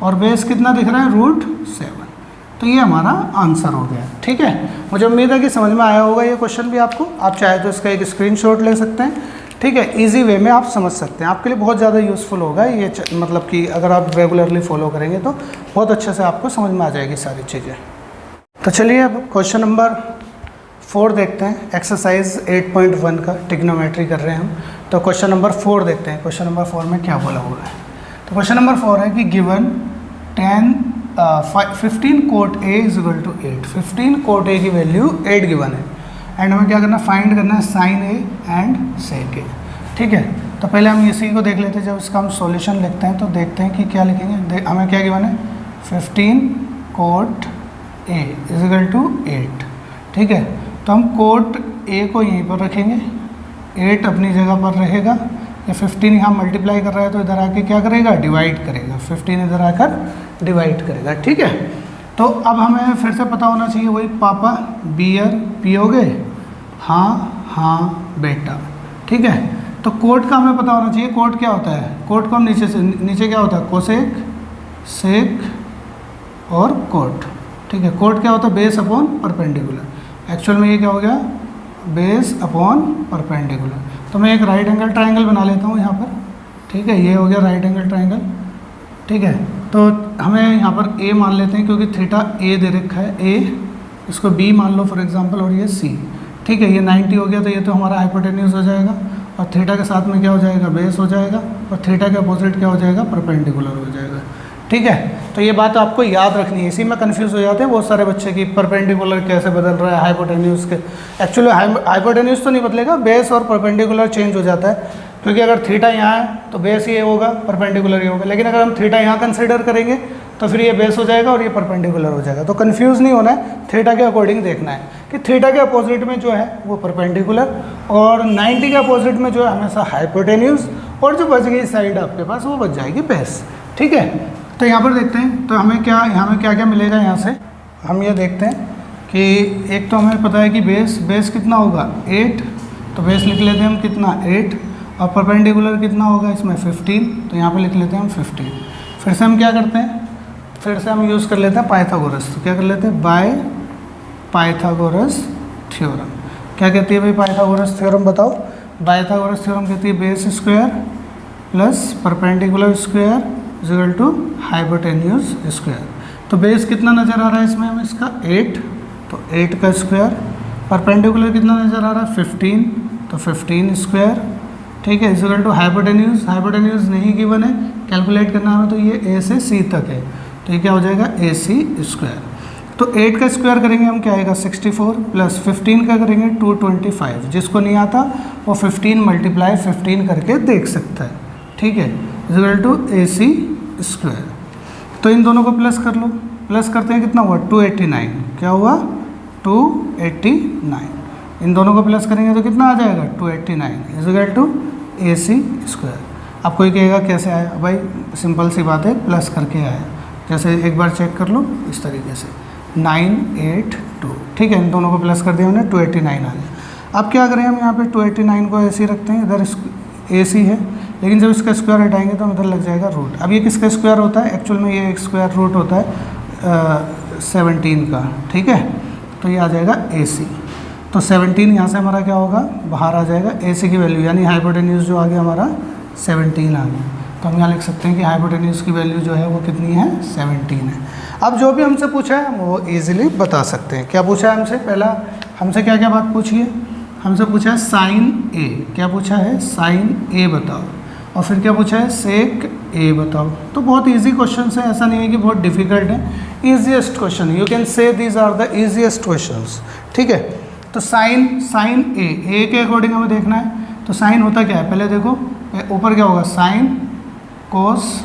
और बेस कितना दिख रहा है √7, तो ये हमारा आंसर हो गया, ठीक है। मुझे उम्मीद है कि समझ में आया होगा ये क्वेश्चन भी आपको, आप चाहे तो इसका एक स्क्रीनशॉट ले सकते हैं, ठीक है, इजी वे में आप समझ सकते हैं, आपके लिए बहुत ज़्यादा यूज़फुल होगा ये, मतलब कि अगर आप रेगुलरली फॉलो करेंगे तो बहुत अच्छे से आपको समझ में आ जाएगी सारी चीज़ें। तो चलिए अब क्वेश्चन नंबर 4 देखते हैं, एक्सरसाइज 8.1 का ट्रिग्नोमेट्री कर रहे हैं हम। तो क्वेश्चन नंबर 4 देखते हैं, क्वेश्चन नंबर 4 में क्या बोला हुआ है। तो क्वेश्चन नंबर 4 है कि given 15 cot A is equal to 8। 15 cot A की वैल्यू 8 गिवन है एंड हमें क्या करना है, फाइंड करना है साइन ए एंड सेक ए। ठीक है, तो पहले हम इसी को देख लेते हैं। जब इसका हम सॉल्यूशन लिखते हैं तो देखते हैं कि क्या लिखेंगे। हमें क्या गिवन है, 15 cot A is equal to 8। ठीक है, तो हम कोट ए को यहीं पर रखेंगे, 8 अपनी जगह पर रहेगा। या 15 यहाँ मल्टीप्लाई कर रहा है तो इधर आके क्या करेगा, डिवाइड करेगा। 15 इधर आकर डिवाइड करेगा। ठीक है, तो अब हमें फिर से पता होना चाहिए वही, पापा बियर पियोगे, हाँ हाँ बेटा। ठीक है, तो कोट का हमें पता होना चाहिए, कोट क्या होता है। कोट को हम नीचे क्या होता है, कोसेक, सेक और कोट। ठीक है, कोट क्या होता है, बेस अपॉन परपेंडिकुलर। एक्चुअल में ये क्या हो गया, बेस अपॉन परपेंडिकुलर। तो मैं एक राइट एंगल ट्राइंगल बना लेता हूँ यहाँ पर। ठीक है, ये हो गया राइट एंगल ट्राइंगल। ठीक है, तो हमें यहाँ पर ए मान लेते हैं क्योंकि थीटा ए दे रखा है, ए, इसको बी मान लो फॉर एग्जांपल, और ये सी। ठीक है, ये 90 हो गया तो ये तो हमारा हाइपोटेन्यूज हो जाएगा, और थीटा के साथ में क्या हो जाएगा, बेस हो जाएगा, और थीटा के अपोजिट क्या हो जाएगा, परपेंडिकुलर हो जाएगा। ठीक है, तो ये बात आपको याद रखनी है, इसी में कंफ्यूज हो जाते हैं बहुत सारे बच्चे की, परपेंडिकुलर कैसे बदल रहा है हाइपोटेन्यूज के। एक्चुअली हाइपोटेन्यूज तो नहीं बदलेगा, बेस और परपेंडिकुलर चेंज हो जाता है, क्योंकि अगर थीटा यहाँ है तो बेस ये होगा, परपेंडिकुलर ये होगा। लेकिन अगर हम थीटा यहाँ कंसिडर करेंगे तो फिर ये बेस हो जाएगा और ये परपेंडिकुलर हो जाएगा। तो कंफ्यूज नहीं होना है, थीटा के अकॉर्डिंग देखना है कि थीटा के अपोजिट में जो है वो परपेंडिकुलर, और 90 के अपोजिट में जो है हमेशा हाइपोटेन्यूज, और जो बच गई साइड आपके पास वो बच जाएगी बेस। ठीक है, तो यहाँ पर देखते हैं, तो हमें क्या क्या मिलेगा यहाँ से। हम ये देखते हैं कि एक तो हमें पता है कि बेस कितना होगा, 8, तो बेस लिख लेते हैं हम कितना, 8, और परपेंडिकुलर कितना होगा इसमें, 15, तो यहाँ पे लिख लेते हैं हम 15। फिर से हम क्या करते हैं, फिर से हम यूज़ कर लेते हैं पाइथागोरस। तो क्या कर लेते हैं, बाय पाइथागोरस थ्योरम। क्या कहती है भाई पाइथागोरस थ्योरम, बताओ। पाइथागोरस थ्योरम कहती है base square plus perpendicular square is equal to hypotenuse square. तो बेस कितना नज़र आ रहा है इसमें हमें, इसका 8, तो 8 का स्क्वायर। परपेंडिकुलर कितना नज़र आ रहा है, 15, तो 15 स्क्वायर। ठीक है, इज इक्वल टू हाइपोटेन्यूज नहीं गिवन है, कैलकुलेट करना हमें, तो ये ए से सी तक है, तो ये क्या हो जाएगा, ए सी स्क्वायर। तो 8 का स्क्वायर करेंगे हम, क्या आएगा, 64, प्लस 15 का करेंगे 225। जिसको नहीं आता वो 15 मल्टीप्लाई 15 करके देख सकता है। ठीक है, is equal to A C square. तो इन दोनों को प्लस कर लो, प्लस करते हैं कितना हुआ, 289। क्या हुआ, 289। इन दोनों को प्लस करेंगे तो कितना आ जाएगा, 289 is equal to A C square. आप कोई कहेगा कैसे आया, भाई सिंपल सी बात है, प्लस करके आया। जैसे एक बार चेक कर लो इस तरीके से, 982। ठीक है, इन दोनों को प्लस कर दिया हमने, 289 आ गया। अब क्या करें हम, यहाँ पे 289 को ऐसे ही रखते हैं, इधर ए सी है, लेकिन जब इसका स्क्वायर हटाएंगे तो इधर लग जाएगा रूट। अब ये किसका स्क्वायर होता है, एक्चुअल में ये एक स्क्वायर रूट होता है 17 का। ठीक है, तो ये आ जाएगा ए सी। तो 17 यहाँ से हमारा क्या होगा, बाहर आ जाएगा, ए सी की वैल्यू यानी हाइपोटेन्यूज जो आ गया हमारा 17 आ गया। तो हम यहाँ लिख सकते हैं कि हाइपोटेन्यूज की वैल्यू जो है वो कितनी है, 17 है। अब जो भी हमसे पूछा है वो इजीली बता सकते हैं। क्या पूछा है हमसे, पहला हमसे क्या क्या बात पूछी है, हमसे पूछा है साइन ए। क्या पूछा है, साइन ए बताओ। और फिर क्या पूछा है, सेक ए बताओ। तो बहुत इजी क्वेश्चन है, ऐसा नहीं है कि बहुत डिफिकल्ट है, easiest question, you can say these are the easiest questions. ठीक है, तो साइन ए के अकॉर्डिंग हमें देखना है। तो साइन होता क्या है, पहले देखो ऊपर क्या होगा, साइन, कोस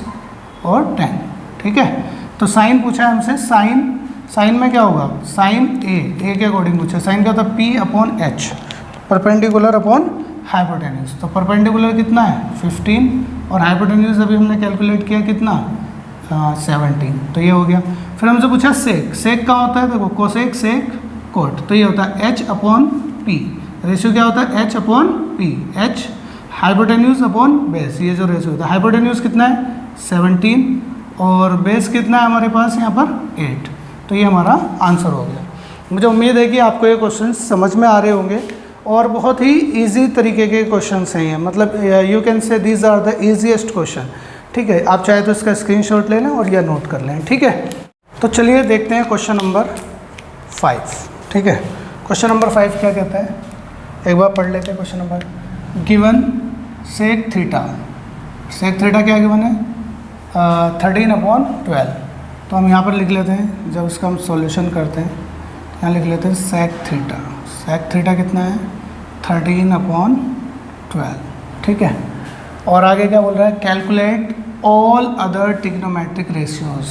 और टेन। ठीक है, तो साइन पूछा है हमसे, साइन में क्या होगा, साइन ए के अकॉर्डिंग पूछा है। साइन क्या होता है, P upon H, perpendicular upon hypotenuse. तो परपेंडिकुलर कितना है, 15, और हाइपोटेन्यूज अभी हमने कैलकुलेट किया कितना, 17। तो ये हो गया। फिर हमसे पूछा सेक का होता है, देखो कोसेक, सेक, कोट। तो ये होता है एच अपॉन पी। रेशियो क्या होता है, H upon P, H hypotenuse upon base. ये जो रेशियो होता है, हाइपोटेन्यूज कितना है, 17, और बेस कितना है हमारे पास यहाँ पर, 8। तो ये हमारा आंसर हो गया। मुझे उम्मीद है कि आपको ये क्वेश्चन समझ में आ रहे होंगे, और बहुत ही ईजी तरीके के क्वेश्चन हैं ये, मतलब you can say these are the easiest question. ठीक है, आप चाहे तो इसका स्क्रीनशॉट ले लें और या नोट कर लें। ठीक है, तो चलिए देखते हैं क्वेश्चन नंबर 5। ठीक है, क्वेश्चन नंबर 5 क्या कहता है, एक बार पढ़ लेते हैं question number. Given sec theta, sec theta क्या गिवन है 13/12। तो हम यहाँ पर लिख लेते हैं, जब इसका हम सॉल्यूशन करते हैं यहाँ लिख लेते हैं सेक थीटा। सेक थीटा कितना है 13/12। ठीक है, और आगे क्या बोल रहा है, calculate all other trigonometric ratios.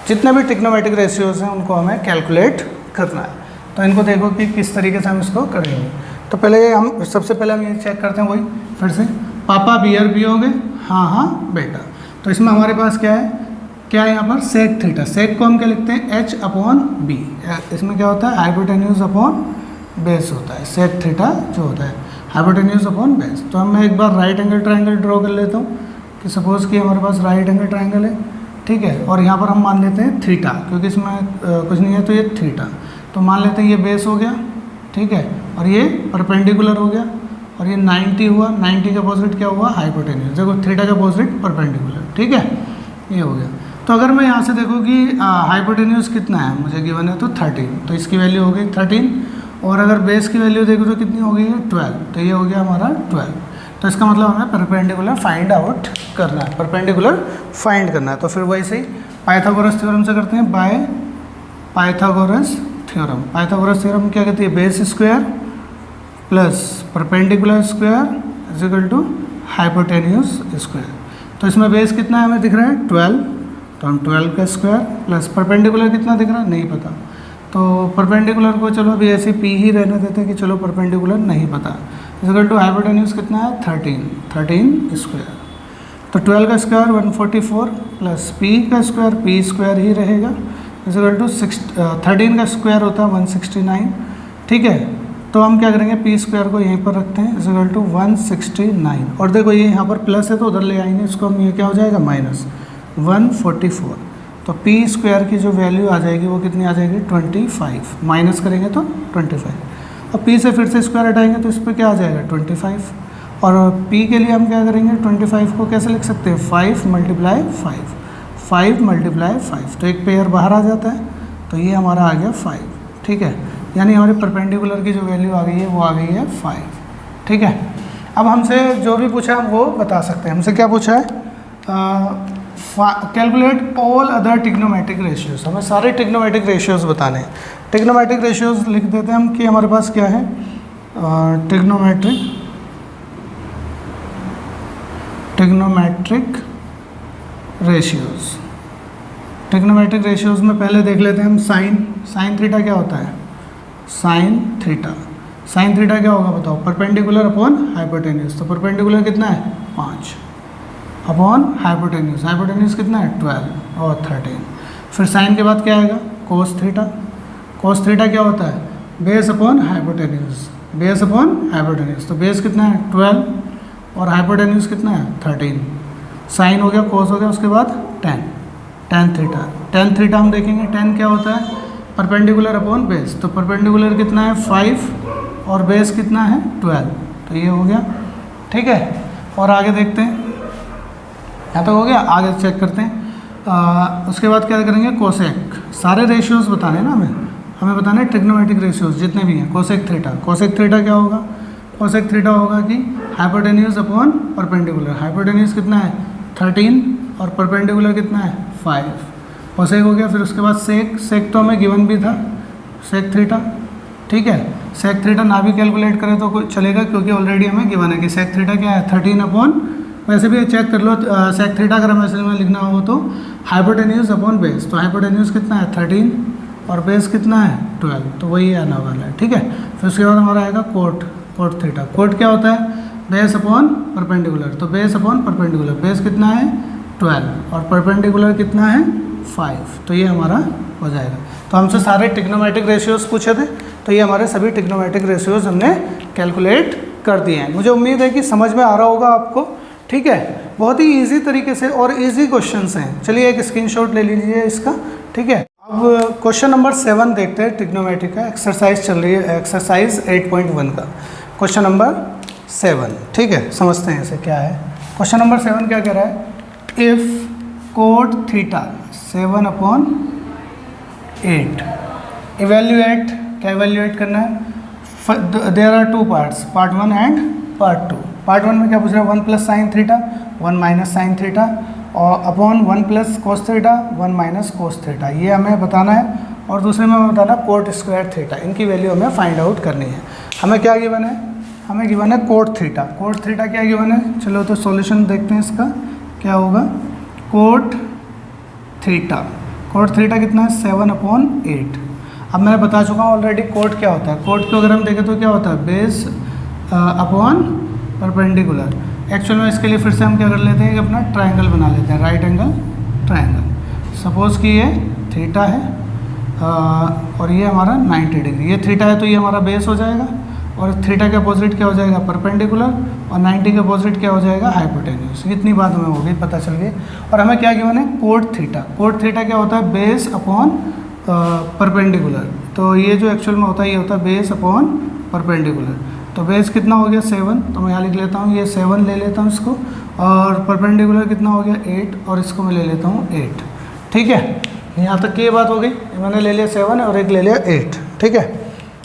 जितने भी ट्रिग्नोमेट्रिक रेशियोज हैं उनको हमें कैलकुलेट करना है। तो इनको देखो कि किस तरीके से हम इसको करेंगे। तो पहले हम सबसे पहले हम ये चेक करते हैं, वही फिर से पापा बियर पियोगे, हाँ हाँ बेटा। तो इसमें हमारे पास क्या है, क्या है यहाँ पर सेक थीटा। सेक को हम क्या लिखते हैं h/b। इसमें क्या होता है हाइपोटेन्यूज अपॉन बेस होता है। सेक थीटा जो होता है हाइपोटेन्यूज अपॉन बेस। तो मैं एक बार राइट एंगल ट्राइंगल ड्रॉ कर लेता हूँ कि सपोज़ कि हमारे पास राइट एंगल ट्राइंगल है। ठीक है, और यहाँ पर हम मान लेते हैं थीटा, क्योंकि इसमें कुछ नहीं है तो ये थीटा। तो मान लेते हैं ये बेस हो गया। ठीक है, और ये परपेंडिकुलर हो गया, और ये 90 हुआ। 90 के अपोजिट क्या हुआ हाइपोटेन्यूज। देखो थीटा के अपोजिट परपेंडिकुलर। ठीक है, ये हो गया। तो अगर मैं यहाँ से देखो कि हाइपोटेन्यूज कितना है मुझे गिवन है तो 13, तो इसकी वैल्यू हो गई 13। और अगर बेस की वैल्यू देखो तो कितनी हो गई है 12, तो ये हो गया हमारा 12। तो इसका मतलब हमें परपेंडिकुलर फाइंड आउट करना है, परपेंडिकुलर फाइंड करना है। तो फिर वैसे ही पाइथागोरस थ्योरम से करते हैं, by Pythagoras theorem. Pythagoras theorem क्या कहती है, base square plus perpendicular square is equal to hypotenuse square. तो इसमें बेस कितना है हमें दिख रहा है 12, तो हम 12 का स्क्वायर प्लस परपेंडिकुलर कितना दिख रहा है नहीं पता। तो परपेंडिकुलर को चलो अभी ऐसे पी ही रहने देते हैं कि चलो परपेंडिकुलर नहीं पता। इक्वल टू हाइपोटेन्यूज कितना है 13 स्क्वायर। तो 12 का स्क्वायर 144 प्लस पी का स्क्वायर, पी स्क्वायर ही रहेगा, इक्वल टू 13 का स्क्वायर होता है 169। ठीक है, तो हम क्या करेंगे पी स्क्वायर को यहीं पर रखते हैं, इक्वल टू 169। और देखो ये यहाँ पर प्लस है तो उधर ले आएंगे इसको हम, ये क्या हो जाएगा माइनस 144। तो पी स्क्वायर की जो वैल्यू आ जाएगी वो कितनी आ जाएगी 25। माइनस करेंगे तो 25, और पी से फिर से स्क्वायर हटाएंगे तो इस पर क्या आ जाएगा 25। और पी के लिए हम क्या करेंगे 25 को कैसे लिख सकते हैं 5 × 5, 5 × 5। तो एक पेयर बाहर आ जाता है, तो ये हमारा आ गया 5। ठीक है, यानी हमारे परपेंडिकुलर की जो वैल्यू आ गई है वो आ गई है 5। ठीक है, अब हमसे जो भी पूछा हम वो बता सकते हैं। हमसे क्या पूछा है, calculate all other trigonometric ratios. हमें सारे ट्रिग्नोमेट्रिक रेशियोज बताने हैं। ट्रिग्नोमेट्रिक रेशियोज लिख देते हैं हम कि हमारे पास क्या है ट्रिग्नोमेट्रिक रेशियोज। ट्रिग्नोमेट्रिक रेशियोज में पहले देख लेते हैं हम साइन थीटा क्या होता है, साइन थीटा क्या होगा बताओ, परपेंडिकुलर अपॉन हाइपोटेन्यूज। तो परपेंडिकुलर कितना है 5 अपॉन हाइपोटेन्यूज कितना है 12 और 13। फिर साइन के बाद क्या आएगा कोस थीटा क्या होता है बेस अपॉन हाइपोटेन्यूज। तो बेस कितना है 12 और हाइपोटेन्यूज कितना है 13। साइन हो गया, कोस हो गया, उसके बाद टेन थीटा हम देखेंगे। टेन क्या होता है परपेंडिकुलर अपॉन बेस। तो परपेंडिकुलर कितना है 5 और बेस कितना है 12। तो ये हो गया। ठीक है, और आगे देखते हैं, यहाँ तक हो गया, आगे चेक करते हैं। उसके बाद क्या करेंगे कोसेक। सारे रेशियोज बताने हैं ना हमें बताना है ट्रिग्नोमेट्रिक रेशियोज जितने भी हैं। कोसेक थीटा क्या होगा, कोसेक थीटा होगा कि हाइपोटेन्यूज अपॉन परपेंडिकुलर। हाइपोटेन्यूज कितना है 13 और परपेंडिकुलर कितना है 5। कोसेक हो गया। फिर उसके बाद सेक तो हमें गिवन भी था सेक थीटा। ठीक है, सेक थीटा ना भी कैलकुलेट करें तो चलेगा, क्योंकि ऑलरेडी हमें गिवन है कि सेक थीटा क्या है 13 अपॉन, वैसे भी चेक कर लो सेक थीटा अगर हमें में लिखना हो तो हाइपोटेन्यूज अपॉन बेस। तो हाइपोटेन्यूज कितना है 13 और बेस कितना है 12, तो वही आना वाला है। ठीक है, फिर उसके बाद हमारा आएगा कोट थीटा। कोट क्या होता है बेस अपॉन परपेंडिकुलर। तो बेस अपॉन परपेंडिकुलर, बेस कितना है 12 और परपेंडिकुलर कितना है 5। तो ये हमारा हो जाएगा। तो हमसे सारे ट्रिग्नोमेट्रिक रेशियोज पूछे थे, तो ये हमारे सभी ट्रिग्नोमेट्रिक रेशियोज हमने कैलकुलेट कर दिए हैं। मुझे उम्मीद है कि समझ में आ रहा होगा आपको। ठीक है, बहुत ही इजी तरीके से और इजी क्वेश्चंस हैं। चलिए एक स्क्रीनशॉट ले लीजिए इसका। ठीक है, अब क्वेश्चन नंबर 7 देखते हैं। ट्रिग्नोमेट्रिक का एक्सरसाइज चल रही है, एक्सरसाइज 8.1 का क्वेश्चन नंबर 7। ठीक है, समझते हैं इसे क्या है। क्वेश्चन नंबर 7 क्या कह रहा है, इफ़ कोट थीटा 7/8 इवेल्यूएट, क्या इवेल्यूएट करना है? There are 2 parts, part 1 and part 2। Part 1 में क्या पूछ रहा है? 1 plus sine theta, 1 minus sine theta और upon 1 plus cos theta, 1 minus cos theta, ये हमें बताना है। और दूसरे में हमें बताना कोट स्क्वायर थीटा, इनकी वैल्यू हमें फाइंड आउट करनी है। हमें क्या गिवन है? हमें गिवन है कोट थीटा। कोट थीटा क्या गिवन है? चलो तो सॉल्यूशन देखते हैं इसका क्या होगा। कोट थीटा, कोट थीटा कितना है? 7/8। अब मैं बता चुका हूँ ऑलरेडी कोट क्या होता है। कोट को अगर हम देखें तो क्या होता है? Base upon perpendicular. एक्चुअल में इसके लिए फिर से हम क्या कर लेते हैं कि अपना ट्रायंगल बना लेते हैं, राइट एंगल ट्रायंगल। सपोज़ कि ये थीटा है और ये हमारा 90 डिग्री, ये थीटा है तो ये हमारा बेस हो जाएगा और थीटा के अपोजिट क्या हो जाएगा? परपेंडिकुलर, और 90 के अपोजिट क्या हो जाएगा? हाइपोटेन्यूज। इतनी बात हमें हो गई, पता चल गई। और हमें क्या गिवन है? Cot theta. कोट थीटा क्या होता है? Base upon perpendicular. तो ये जो एक्चुअल में होता है ये होता है बेस अपॉन परपेंडिकुलर। तो बेस कितना हो गया? 7, तो मैं यहाँ लिख लेता हूँ, ये 7 ले लेता हूँ इसको, और परपेंडिकुलर कितना हो गया? 8, और इसको मैं ले लेता हूँ 8। ठीक है, यहाँ तक की ये बात हो गई। मैंने ले लिया 7 और एक ले लिया 8। ठीक है,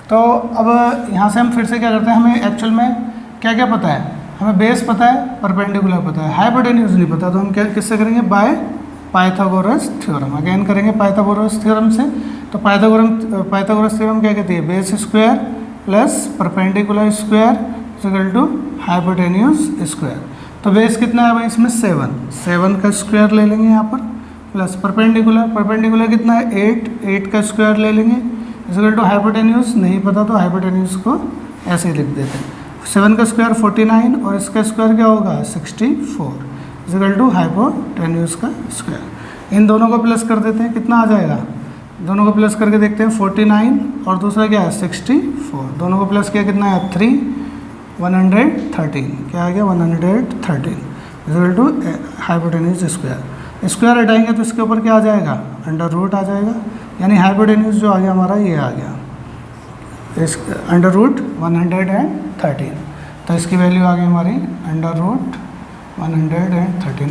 तो अब यहाँ से हम फिर से क्या करते हैं, हमें एक्चुअल में क्या क्या पता है? हमें बेस पता है, परपेंडिकुलर पता है, हाइपोटेन्यूज नहीं पता। तो हम क्या किससे करेंगे? By Pythagoras theorem. अगेन करेंगे पाइथागोरस थ्योरम से। तो पाइथागोरस थ्योरम क्या कहती है? Base square plus perpendicular square equal to hypotenuse square. तो बेस कितना है भाई इसमें? 7 का स्क्वायर ले लेंगे यहाँ पर, प्लस परपेंडिकुलर कितना है? 8 का स्क्वायर ले लेंगे इक्वल टू हाइपोटेन्यूज नहीं पता तो हाइपोटेन्यूज को ऐसे ही लिख देते हैं। 7 का स्क्वायर 49 और इसका स्क्वायर क्या होगा? 64 इक्वल टू हाइपोटेन्यूज का स्क्वायर। इन दोनों को प्लस कर देते हैं, कितना आ जाएगा? दोनों को प्लस करके देखते हैं, 49 और दूसरा क्या है? 64। दोनों को प्लस किया कितना है? 3, 113। क्या आ गया? 113 equal to hypotenuse square. Square हटाएंगे तो इसके ऊपर क्या आ जाएगा? अंडर रूट आ जाएगा, यानी हाइपोटेन्यूज जो आ गया हमारा ये आ गया इस अंडर रूट 113। तो इसकी वैल्यू आ गई हमारी अंडर रूट 113,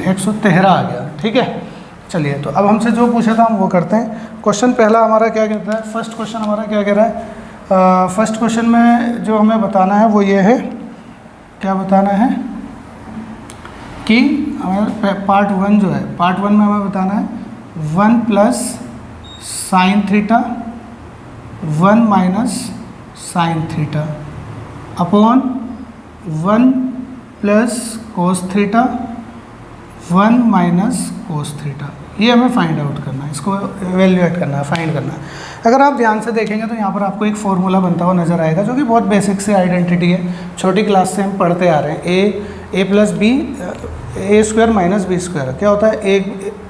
113 आ गया। ठीक है, चलिए तो अब हमसे जो पूछा था हम वो करते हैं। क्वेश्चन पहला हमारा क्या कहता है? फर्स्ट क्वेश्चन हमारा क्या कह रहा है? फर्स्ट क्वेश्चन में जो हमें बताना है वो ये है, क्या बताना है कि हमें पार्ट 1 जो है, पार्ट 1 में हमें बताना है 1 plus sine theta 1 minus sine theta upon 1 plus cos theta 1 minus cos theta. ये हमें फाइंड आउट करना है, इसको एवेल्यूएट करना है, फाइंड करना है। अगर आप ध्यान से देखेंगे तो यहाँ पर आपको एक फॉर्मूला बनता हुआ नजर आएगा जो कि बहुत बेसिक से आइडेंटिटी है, छोटी क्लास से हम पढ़ते आ रहे हैं। ए प्लस बी ए स्क्वायर माइनस बी स्क्वायर क्या होता है?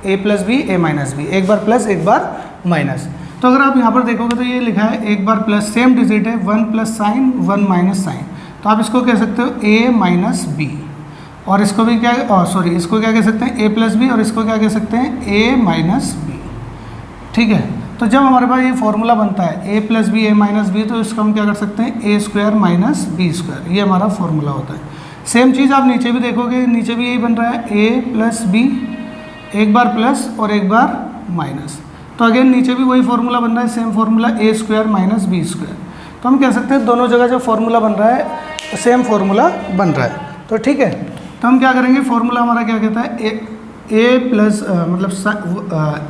ए प्लस बी ए माइनस बी, एक बार प्लस एक बार माइनस। तो अगर आप यहाँ पर देखोगे तो ये लिखा है एक बार प्लस, सेम डिजिट है, 1 प्लस साइन 1 माइनस साइन। तो आप इसको कह सकते हो ए माइनस बी, और इसको भी क्या इसको क्या कह सकते हैं? ए प्लस बी, और इसको क्या कह सकते हैं? ए माइनस बी। ठीक है, तो जब हमारे पास ये फॉर्मूला बनता है ए प्लस बी ए माइनस बी, तो इसको हम क्या कर सकते हैं? ए स्क्वायर माइनस बी स्क्वायर, ये हमारा फॉर्मूला होता है। सेम चीज़ आप नीचे भी देखोगे, नीचे भी यही बन रहा है, ए प्लस बी, एक बार प्लस और एक बार माइनस। तो अगेन नीचे भी वही फॉर्मूला बन रहा है, सेम फॉर्मूला ए स्क्वायर माइनस बी स्क्वायर। तो हम कह सकते हैं दोनों जगह जो फॉर्मूला बन रहा है सेम फॉर्मूला बन रहा है। तो ठीक है, तो हम क्या करेंगे? फॉर्मूला हमारा क्या कहता है? ए प्लस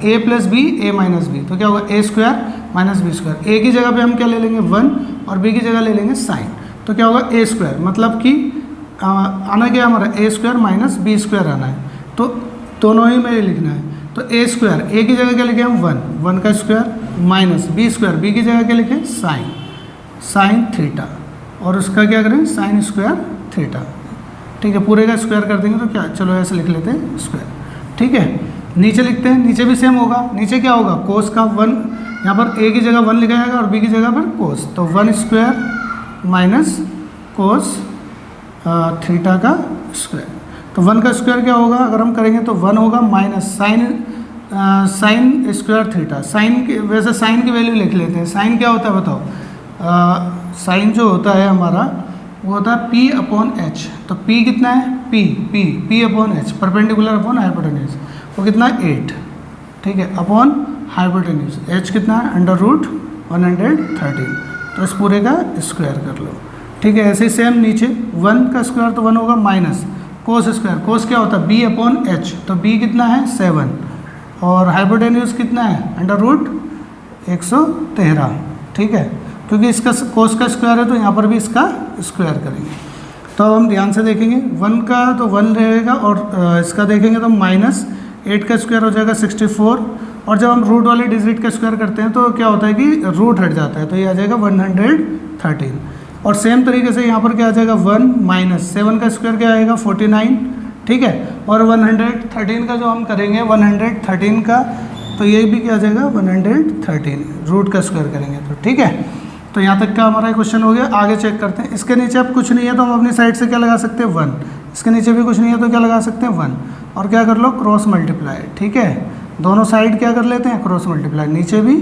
ए प्लस बी ए माइनस बी, तो क्या होगा? ए स्क्वायर माइनस बी स्क्वायर। ए की जगह पे हम क्या ले लेंगे? 1, और बी की जगह ले लेंगे साइन। तो क्या होगा? ए स्क्वायर, मतलब कि आना क्या हमारा? ए स्क्वायर माइनस बी स्क्वायर आना है, तो दोनों ही में ये लिखना है। तो ए स्क्वायर, ए की जगह क्या लिखे हम? 1 का square minus B square, B की जगह क्या लिखे? साइन थीटा, और उसका क्या करें? Sign square theta. ठीक है, पूरे का स्क्वायर कर देंगे तो क्या, चलो ऐसे लिख लेते हैं स्क्वायर। ठीक है, नीचे लिखते हैं, नीचे भी सेम होगा। नीचे क्या होगा? कोस का 1, यहाँ पर ए की जगह 1 लिखा जाएगा और बी की जगह पर कोस, तो 1 स्क्वायर माइनस कोस थीटा का स्क्वायर। तो 1 का स्क्वायर क्या होगा? अगर हम करेंगे तो 1 होगा minus sine square theta. Sine की वैसे साइन की वैल्यू लिख लेते हैं। साइन क्या होता है बताओ? साइन जो होता है हमारा वो होता है P अपॉन एच। तो P कितना है? P upon H, perpendicular upon hypotenuse, वो कितना है? 8। ठीक है, अपॉन हाइपोटेन्यूज, H कितना है? अंडर रूट 113, तो इस पूरे का स्क्वायर कर लो। ठीक है, ऐसे ही सेम नीचे 1 का स्क्वायर तो 1 होगा माइनस कोस स्क्वायर, कोस क्या होता है b/h, तो b कितना है 7 और हाइपोटेन्यूज कितना है √113। ठीक है, क्योंकि इसका कोस का स्क्वायर है तो यहाँ पर भी इसका स्क्वायर करेंगे। तो अब हम ध्यान से देखेंगे 1 का तो 1 रहेगा और इसका देखेंगे तो -8 का स्क्वायर हो जाएगा 64, और जब हम रूट वाले डिजिट का स्क्वायर करते हैं तो क्या होता है कि रूट हट जाता है, तो ये आ जाएगा 113। और सेम तरीके से यहाँ पर क्या आ जाएगा 1 - 7 का स्क्वायर क्या आएगा 49। ठीक है, और 113 का जो हम करेंगे 113 का, तो ये भी क्या आ जाएगा 113 रूट का स्क्वायर करेंगे तो। ठीक है, तो यहाँ तक का हमारा क्वेश्चन हो गया। आगे चेक करते हैं, इसके नीचे अब कुछ नहीं है तो हम अपनी साइड से क्या लगा सकते हैं 1, इसके नीचे भी कुछ नहीं है तो क्या लगा सकते हैं 1, और क्या कर लो क्रॉस मल्टीप्लाई। ठीक है, दोनों साइड क्या कर लेते हैं क्रॉस मल्टीप्लाई, नीचे भी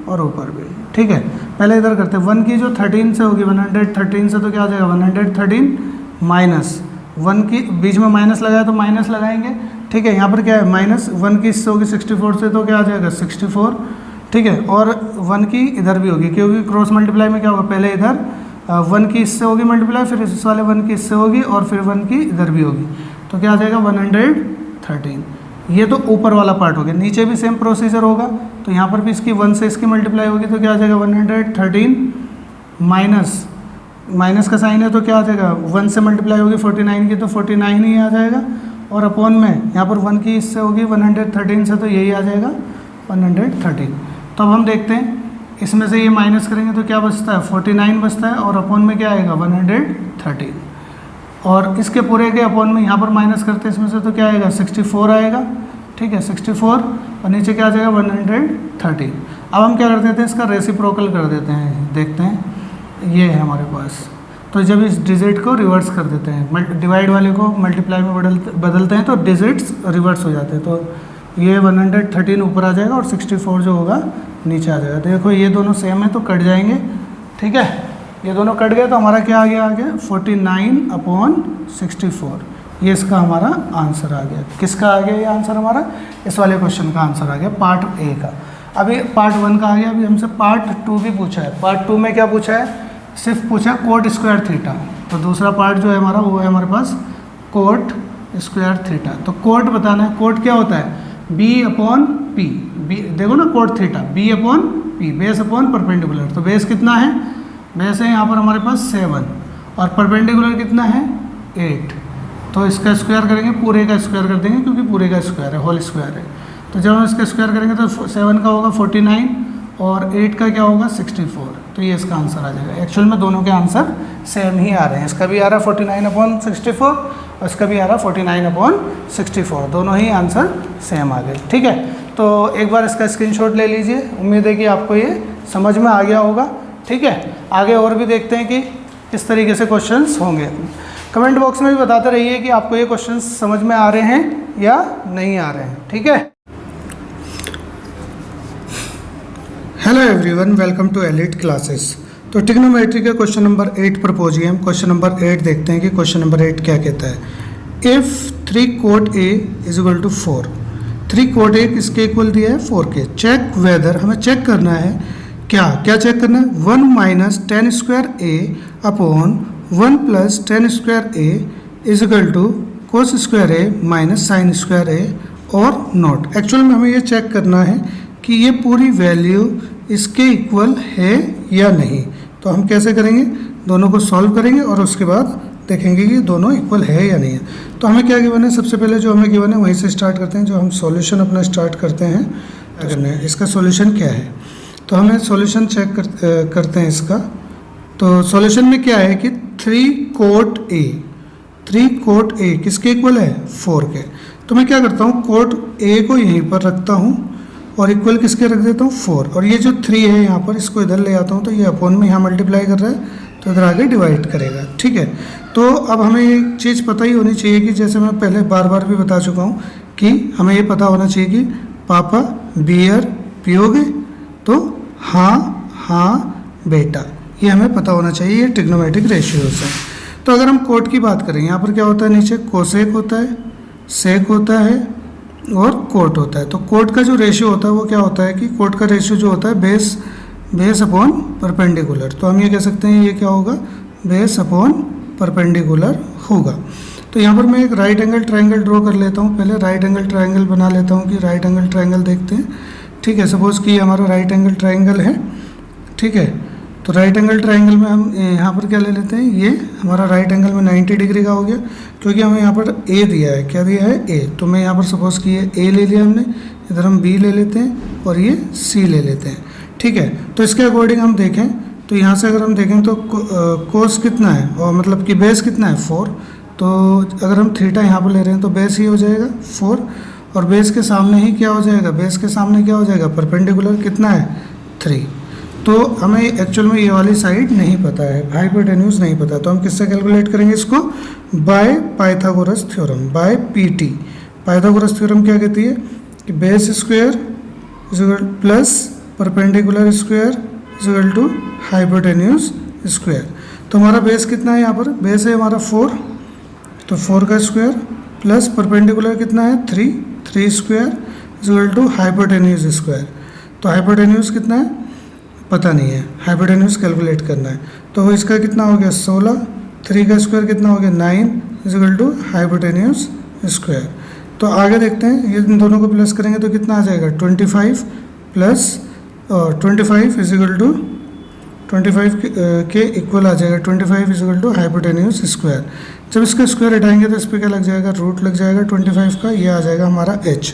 और ऊपर भी। ठीक है, पहले इधर करते हैं 1 की जो 13 से होगी 113 से, तो क्या आ जाएगा 113 माइनस 1 की बीच में माइनस लगाया तो माइनस लगाएंगे। ठीक है, यहाँ पर क्या है -1 की इससे होगी 64 से, तो क्या आ जाएगा 64। ठीक है, और 1 की इधर भी होगी क्योंकि क्रॉस मल्टीप्लाई में क्या होगा पहले इधर 1 की इससे होगी मल्टीप्लाई, फिर इस वाले 1 की इससे होगी और फिर 1 की इधर भी होगी, तो क्या आ जाएगा 113। ये तो ऊपर वाला पार्ट हो गया। नीचे भी सेम प्रोसीजर होगा, तो यहाँ पर भी इसकी 1 से इसकी मल्टीप्लाई होगी तो क्या आ जाएगा 113 माइनस का साइन है तो क्या आ जाएगा 1 से मल्टीप्लाई होगी 49 की तो 49 ही आ जाएगा, और अपॉन में यहाँ पर 1 की इससे होगी 113 से तो यही आ जाएगा 113। तो अब हम देखते हैं इसमें से ये माइनस करेंगे तो क्या बचता है 49 बचता है, और अपॉन में क्या आएगा 113, और इसके पूरे के अपॉन में यहाँ पर माइनस करते हैं इसमें से तो क्या आएगा 64 आएगा। ठीक है, 64 और नीचे क्या आ जाएगा 113। अब हम क्या कर देते हैं इसका रेसिप्रोकल कर देते हैं, देखते हैं ये है हमारे पास। तो जब इस डिजिट को रिवर्स कर देते हैं, डिवाइड वाले को मल्टीप्लाई में बदलते हैं तो डिजिट्स रिवर्स हो जाते हैं, तो ये 113 ऊपर आ जाएगा और 64 जो होगा नीचे आ जाएगा। देखो ये दोनों सेम है तो कट जाएंगे। ठीक है, ये दोनों कट गए तो हमारा क्या आ गया 49/64, ये इसका हमारा आंसर आ गया। किसका आ गया ये आंसर हमारा, इस वाले क्वेश्चन का आंसर आ गया पार्ट ए का। अभी पार्ट 1 का आ गया, अभी हमसे पार्ट 2 भी पूछा है। पार्ट 2 में क्या पूछा है, सिर्फ पूछा कोट स्क्वायर थीटा, तो दूसरा पार्ट जो है हमारा वो है हमारे पास कोट स्क्वायर थीटा। तो कोट बताना है, कोट क्या होता है b/p, देखो ना cot theta b/p, base upon perpendicular, तो बेस कितना है, बेस है यहाँ पर हमारे पास 7 और परपेंडिकुलर कितना है 8, तो इसका स्क्वायर करेंगे पूरे का स्क्वायर कर देंगे क्योंकि पूरे का स्क्वायर है, होल स्क्वायर है। तो जब हम इसका स्क्वायर करेंगे तो 7 का होगा 49 और 8 का क्या होगा 64, तो ये इसका आंसर आ जाएगा। एक्चुअल में दोनों के आंसर सेम ही आ रहे हैं, इसका भी आ रहा है 49/64 और इसका भी आ रहा है 49/64, दोनों ही आंसर सेम आ गए। ठीक है, तो एक बार इसका स्क्रीनशॉट ले लीजिए, उम्मीद है कि आपको ये समझ में आ गया होगा। ठीक है, आगे और भी देखते हैं कि किस तरीके से क्वेश्चंस होंगे। कमेंट बॉक्स में भी बताते रहिए कि आपको ये क्वेश्चंस समझ में आ रहे हैं या नहीं आ रहे हैं। ठीक है, hello everyone, welcome to Elite Classes. तो ट्रिग्नोमेट्री का क्वेश्चन नंबर 8 पर पहुंचिए हम। क्वेश्चन नंबर 8 देखते हैं कि क्वेश्चन नंबर 8 क्या कहता है। If 3 cot A = 4, 3 cot A किसके इक्वल दिया है 4 के। चेक वेदर, हमें चेक करना है क्या चेक करना है 1 - tan² A upon 1 + tan² A = cos² A - sin² A और नॉट। एक्चुअल में हमें ये चेक करना है कि ये पूरी वैल्यू इसके इक्वल है या नहीं। तो हम कैसे करेंगे, दोनों को सॉल्व करेंगे और उसके बाद देखेंगे कि दोनों इक्वल है या नहीं है। तो हमें क्या गिवन है, सबसे पहले जो हमें गिवन है वहीं से स्टार्ट करते हैं। जो हम सॉल्यूशन अपना स्टार्ट करते हैं करना है, इसका सॉल्यूशन क्या है, तो हमें सॉल्यूशन चेक करते हैं इसका। तो सॉल्यूशन में क्या है कि 3 cot A किसके इक्वल है 4 के। तो मैं क्या करता हूँ cot A को यहीं पर रखता हूँ और इक्वल किसके रख देता हूँ 4, और ये जो 3 है यहाँ पर इसको इधर ले आता हूँ तो ये अपॉन में यहाँ मल्टीप्लाई कर रहा है तो इधर आगे डिवाइड करेगा। ठीक है, तो अब हमें ये चीज़ पता ही होनी चाहिए कि जैसे मैं पहले बार बार भी बता चुका हूँ कि हमें ये पता होना चाहिए कि पापा बियर पियोगे, तो हाँ बेटा, ये हमें पता होना चाहिए। ये ट्रिग्नोमेट्रिक रेशियोज हैं। तो अगर हम कोट की बात करें, यहाँ पर क्या होता है, नीचे कोसेक होता है, सेक होता है और कोट होता है। तो कोट का जो रेशियो होता है वो क्या होता है कि कोट का रेशियो जो होता है बेस बेस अपॉन परपेंडिकुलर। तो हम ये कह सकते हैं ये क्या होगा, बेस अपॉन परपेंडिकुलर होगा। तो यहाँ पर मैं एक राइट एंगल ट्रायंगल ड्रॉ कर लेता हूँ। पहले राइट एंगल ट्रायंगल बना लेता हूँ कि राइट एंगल ट्रायंगल देखते हैं। ठीक है, सपोज़ कि हमारा राइट एंगल ट्रायंगल है। ठीक है, तो राइट एंगल ट्रायंगल में हम यहाँ पर क्या ले लेते हैं, ये हमारा राइट एंगल में 90 डिग्री का हो गया, क्योंकि हमें यहाँ पर ए दिया है। क्या दिया है, ए। तो मैं यहाँ पर सपोज़ कि ये ए ले लिया हमने, इधर हम बी ले लेते हैं और ये सी ले लेते हैं। ठीक है, तो इसके अकॉर्डिंग हम देखें तो यहाँ से अगर हम देखें तो कोस कितना है, और मतलब कि बेस कितना है, 4। तो अगर हम थीटा यहाँ पर ले रहे हैं तो बेस ही हो जाएगा 4, और बेस के सामने ही क्या हो जाएगा, बेस के सामने क्या हो जाएगा, परपेंडिकुलर कितना है, 3। तो हमें एक्चुअल में ये वाली साइड नहीं पता है, हाइपोटेन्यूज नहीं पता, तो हम किससे कैलकुलेट करेंगे इसको, by Pythagoras theorem, by PT. Pythagoras theorem क्या कहती है कि base square is equal plus perpendicular square is equal to hypotenuse square. तो हमारा बेस कितना है, यहाँ पर बेस है हमारा 4, तो 4 का स्क्वायर प्लस परपेंडिकुलर कितना है, 3 square is equal to hypotenuse square. तो हाइपोटेन्यूज कितना है पता नहीं है, हाइपोटेन्यूज कैलकुलेट करना है। तो इसका कितना हो गया 16, 3 का स्क्वायर कितना हो गया 9 is equal to hypotenuse square. तो आगे देखते हैं, ये इन दोनों को प्लस करेंगे तो कितना आ जाएगा 25 प्लस 25 इज इक्वल टू 25 के इक्वल आ जाएगा, 25 is equal to hypotenuse square. जब इसका स्क्वायर हटाएंगे तो इस पर क्या लग जाएगा, रूट लग जाएगा 25 का, ये आ जाएगा हमारा h।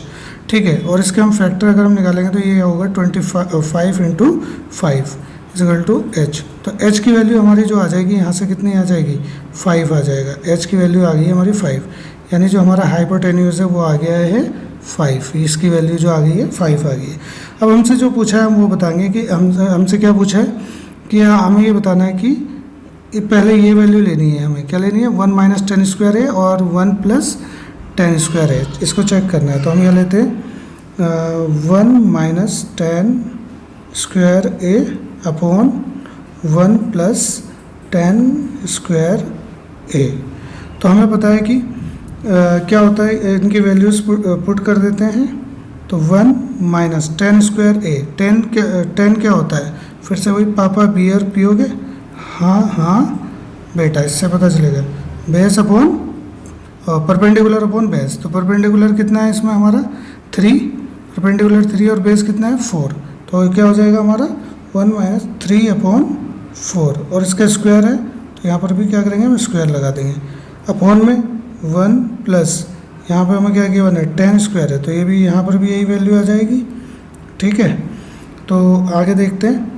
ठीक है, और इसके हम फैक्टर अगर हम निकालेंगे तो ये होगा 25 into 5 is equal to h। तो h की वैल्यू हमारी जो आ जाएगी यहाँ से कितनी आ जाएगी, 5 आ जाएगा। h की वैल्यू आ गई है हमारी 5, यानी जो हमारा हाइपोटेन्यूज है वो आ गया है 5, इसकी वैल्यू जो आ गई है 5 आ गई है। अब हमसे जो पूछा है हम वो बताएंगे कि हमसे क्या पूछा है कि हमें ये बताना है कि पहले ये वैल्यू लेनी है, हमें क्या लेनी है, 1 माइनस 10 स्क्वायर है और 1 प्लस 10 स्क्वायर है, इसको चेक करना है। तो हम ये लेते हैं 1 माइनस 10 स्क्वायर ए अपॉन 1 प्लस 10 स्क्वायर ए। तो हमें पता है कि क्या होता है, इनकी वैल्यूज़ पुट कर देते हैं। तो 1 माइनस 10 स्क्वायर ए, 10 क्या होता है, फिर से वही पापा बियर पियोगे, हाँ बेटा, इससे पता चलेगा, base upon perpendicular upon base. तो परपेंडिकुलर कितना है इसमें हमारा 3, परपेंडिकुलर 3 और बेस कितना है 4। तो क्या हो जाएगा हमारा 1 माइनस 3 अपॉन 4, और इसका स्क्वायर है तो यहाँ पर भी क्या करेंगे, हम स्क्वायर लगा देंगे। अपॉन में 1 प्लस यहाँ पे हमें क्या गिवन है 10 स्क्वायर है, तो ये भी यहाँ पर भी यही वैल्यू आ जाएगी। ठीक है, तो आगे देखते हैं,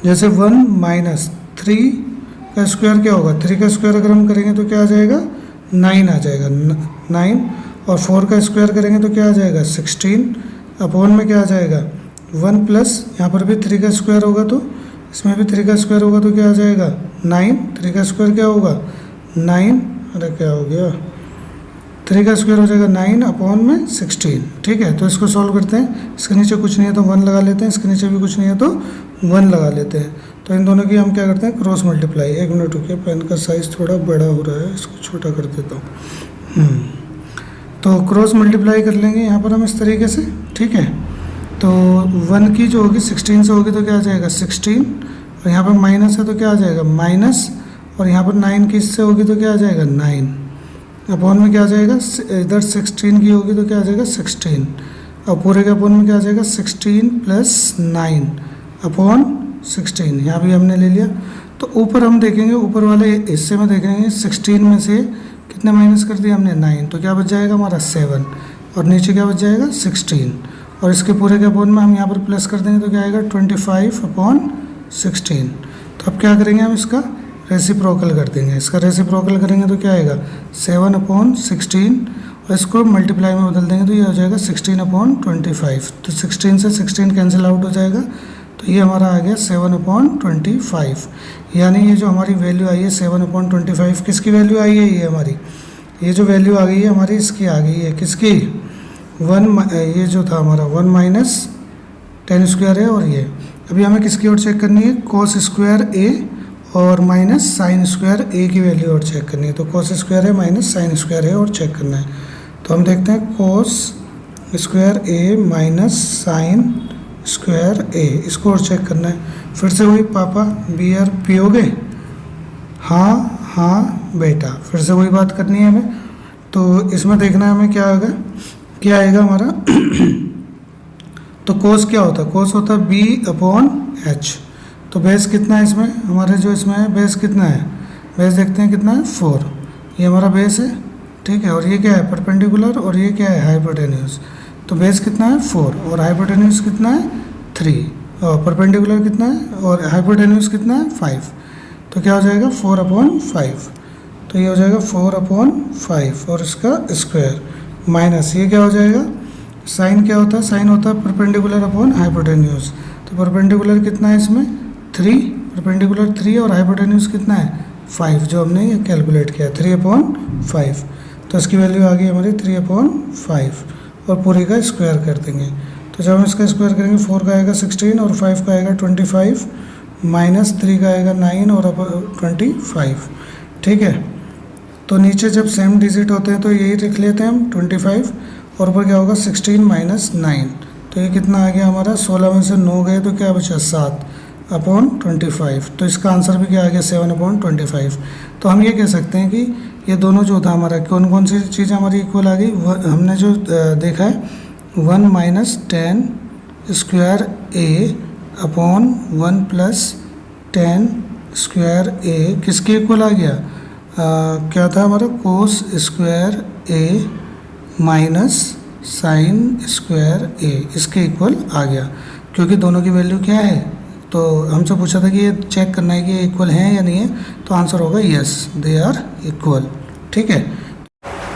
जैसे 1 माइनस 3 का स्क्वायर क्या होगा, 3 का स्क्वायर अगर हम करेंगे तो क्या आ जाएगा 9 आ जाएगा, 9, और 4 का स्क्वायर करेंगे तो क्या आ जाएगा 16, अपॉन में क्या आ जाएगा 1 प्लस यहाँ पर भी 3 का स्क्वायर होगा तो इसमें भी 3 का स्क्वायर होगा तो क्या आ जाएगा 9, 3 का स्क्वायर क्या होगा 9, अरे क्या हो गया, 3 का स्क्वायर हो जाएगा 9 अपॉन में 16। ठीक है, तो इसको सॉल्व करते हैं, इसके नीचे कुछ नहीं है तो 1 लगा लेते हैं, इसके नीचे भी कुछ नहीं है तो 1 लगा लेते हैं। तो इन दोनों की हम क्या करते हैं, क्रॉस मल्टीप्लाई। 1 मिनट रुकिए, पेन का साइज़ थोड़ा बड़ा हो रहा है, इसको छोटा कर देता हूँ। तो क्रॉस मल्टीप्लाई कर लेंगे यहाँ पर हम इस तरीके से। ठीक है, तो 1 की जो होगी 16 से होगी तो क्या आ जाएगा 16, और यहाँ पर माइनस है तो क्या आ जाएगा माइनस, और यहाँ पर 9 की इससे होगी तो क्या आ जाएगा 9, अपॉन में क्या आ जाएगा, इधर 16 की होगी तो क्या आ जाएगा 16, और पूरे के अपॉन में क्या आ जाएगा 16 प्लस 9 अपॉन 16, यहाँ भी हमने ले लिया। तो ऊपर हम देखेंगे, ऊपर वाले हिस्से में देखेंगे 16 में से कितने माइनस कर दिया हमने 9, तो क्या बच जाएगा हमारा 7, और नीचे क्या बच जाएगा 16, और इसके पूरे के अपॉन में हम यहाँ पर प्लस कर देंगे तो क्या आएगा 25 अपॉन 16। तो अब क्या करेंगे, हम इसका रेसिप्रोकल कर देंगे, इसका रेसिप्रोकल करेंगे तो क्या आएगा 7 अपॉन 16, और इसको मल्टीप्लाई में बदल देंगे तो ये हो जाएगा 16 अपॉन 25। तो 16 से 16 कैंसिल आउट हो जाएगा, तो ये हमारा आ गया 7 अपॉन 25। यानी ये जो हमारी वैल्यू आई है 7 अपॉन 25, किसकी वैल्यू आई है, ये हमारी, ये जो वैल्यू आ गई है हमारी इसकी आ गई है, किसकी 1, ये जो था हमारा 1 माइनस 10 स्क्वायर है, और ये अभी हमें किसकी ओर चेक करनी है, कोस स्क्वायर ए और माइनस साइन स्क्वायर ए की वैल्यू और चेक करनी है। तो कोस स्क्वायर है माइनस साइन स्क्वायर है और चेक करना है। तो हम देखते हैं कोस स्क्वायर ए माइनस साइन स्क्वायर ए। इसको और चेक करना है। फिर से वही पापा बियर पियोगे, हाँ हाँ बेटा। फिर से वही बात करनी है हमें। तो इसमें देखना है हमें क्या आएगा, क्या आएगा हमारा तो कोस क्या होता है, कोस होता है बी अपॉन एच। तो बेस कितना है इसमें, हमारे जो इसमें है बेस कितना है, बेस देखते हैं कितना है 4। ये हमारा बेस है, ठीक है। और ये क्या है परपेंडिकुलर, और ये क्या है हाइपोटेन्यूज। तो बेस कितना है 4 और हाइपोटेन्यूज कितना है 3, और परपेंडिकुलर कितना है और हाइपोटेन्यूज कितना है 5। तो क्या हो जाएगा 4/5। तो ये हो जाएगा 4/5 और इसका स्क्वायर माइनस ये क्या हो जाएगा, साइन क्या होता है, साइन होता है परपेंडिकुलर अपॉन हाइपोटेन्यूज। तो परपेंडिकुलर कितना है इसमें 3, परपेंडिकुलर 3 और हाइपोटेन्यूज कितना है 5, जो हमने ये कैलकुलेट किया 3/5। तो इसकी वैल्यू आ गई हमारी 3/5 और पूरी का स्क्वायर कर देंगे। तो जब हम इसका स्क्वायर करेंगे 4 का आएगा 16 और 5 का आएगा 25 माइनस 3 का आएगा 9 और 25, ठीक है। तो नीचे जब सेम डिजिट होते हैं तो यही लिख लेते हैं हम 25 और ऊपर क्या होगा 16 माइनस 9। तो ये कितना आ गया हमारा, 16 में से 9 गए तो क्या बचा 7/25। तो इसका आंसर भी क्या आ गया 7/25। तो हम ये कह सकते हैं कि ये दोनों जो था हमारा कौन कौन सी चीज़ हमारी इक्वल आ गई। हमने जो देखा है 1 माइनस 10 स्क्वायर ए अपॉन 1 प्लस 10 स्क्वायर ए किसके इक्वल आ गया, क्या था हमारा कोस स्क्वायर ए माइनस साइन स्क्वायर ए, इसके इक्वल आ गया। क्योंकि दोनों की वैल्यू क्या है, तो हमसे पूछा था कि ये चेक करना है कि ये इक्वल हैं या नहीं है। तो आंसर होगा यस दे आर इक्वल, ठीक है।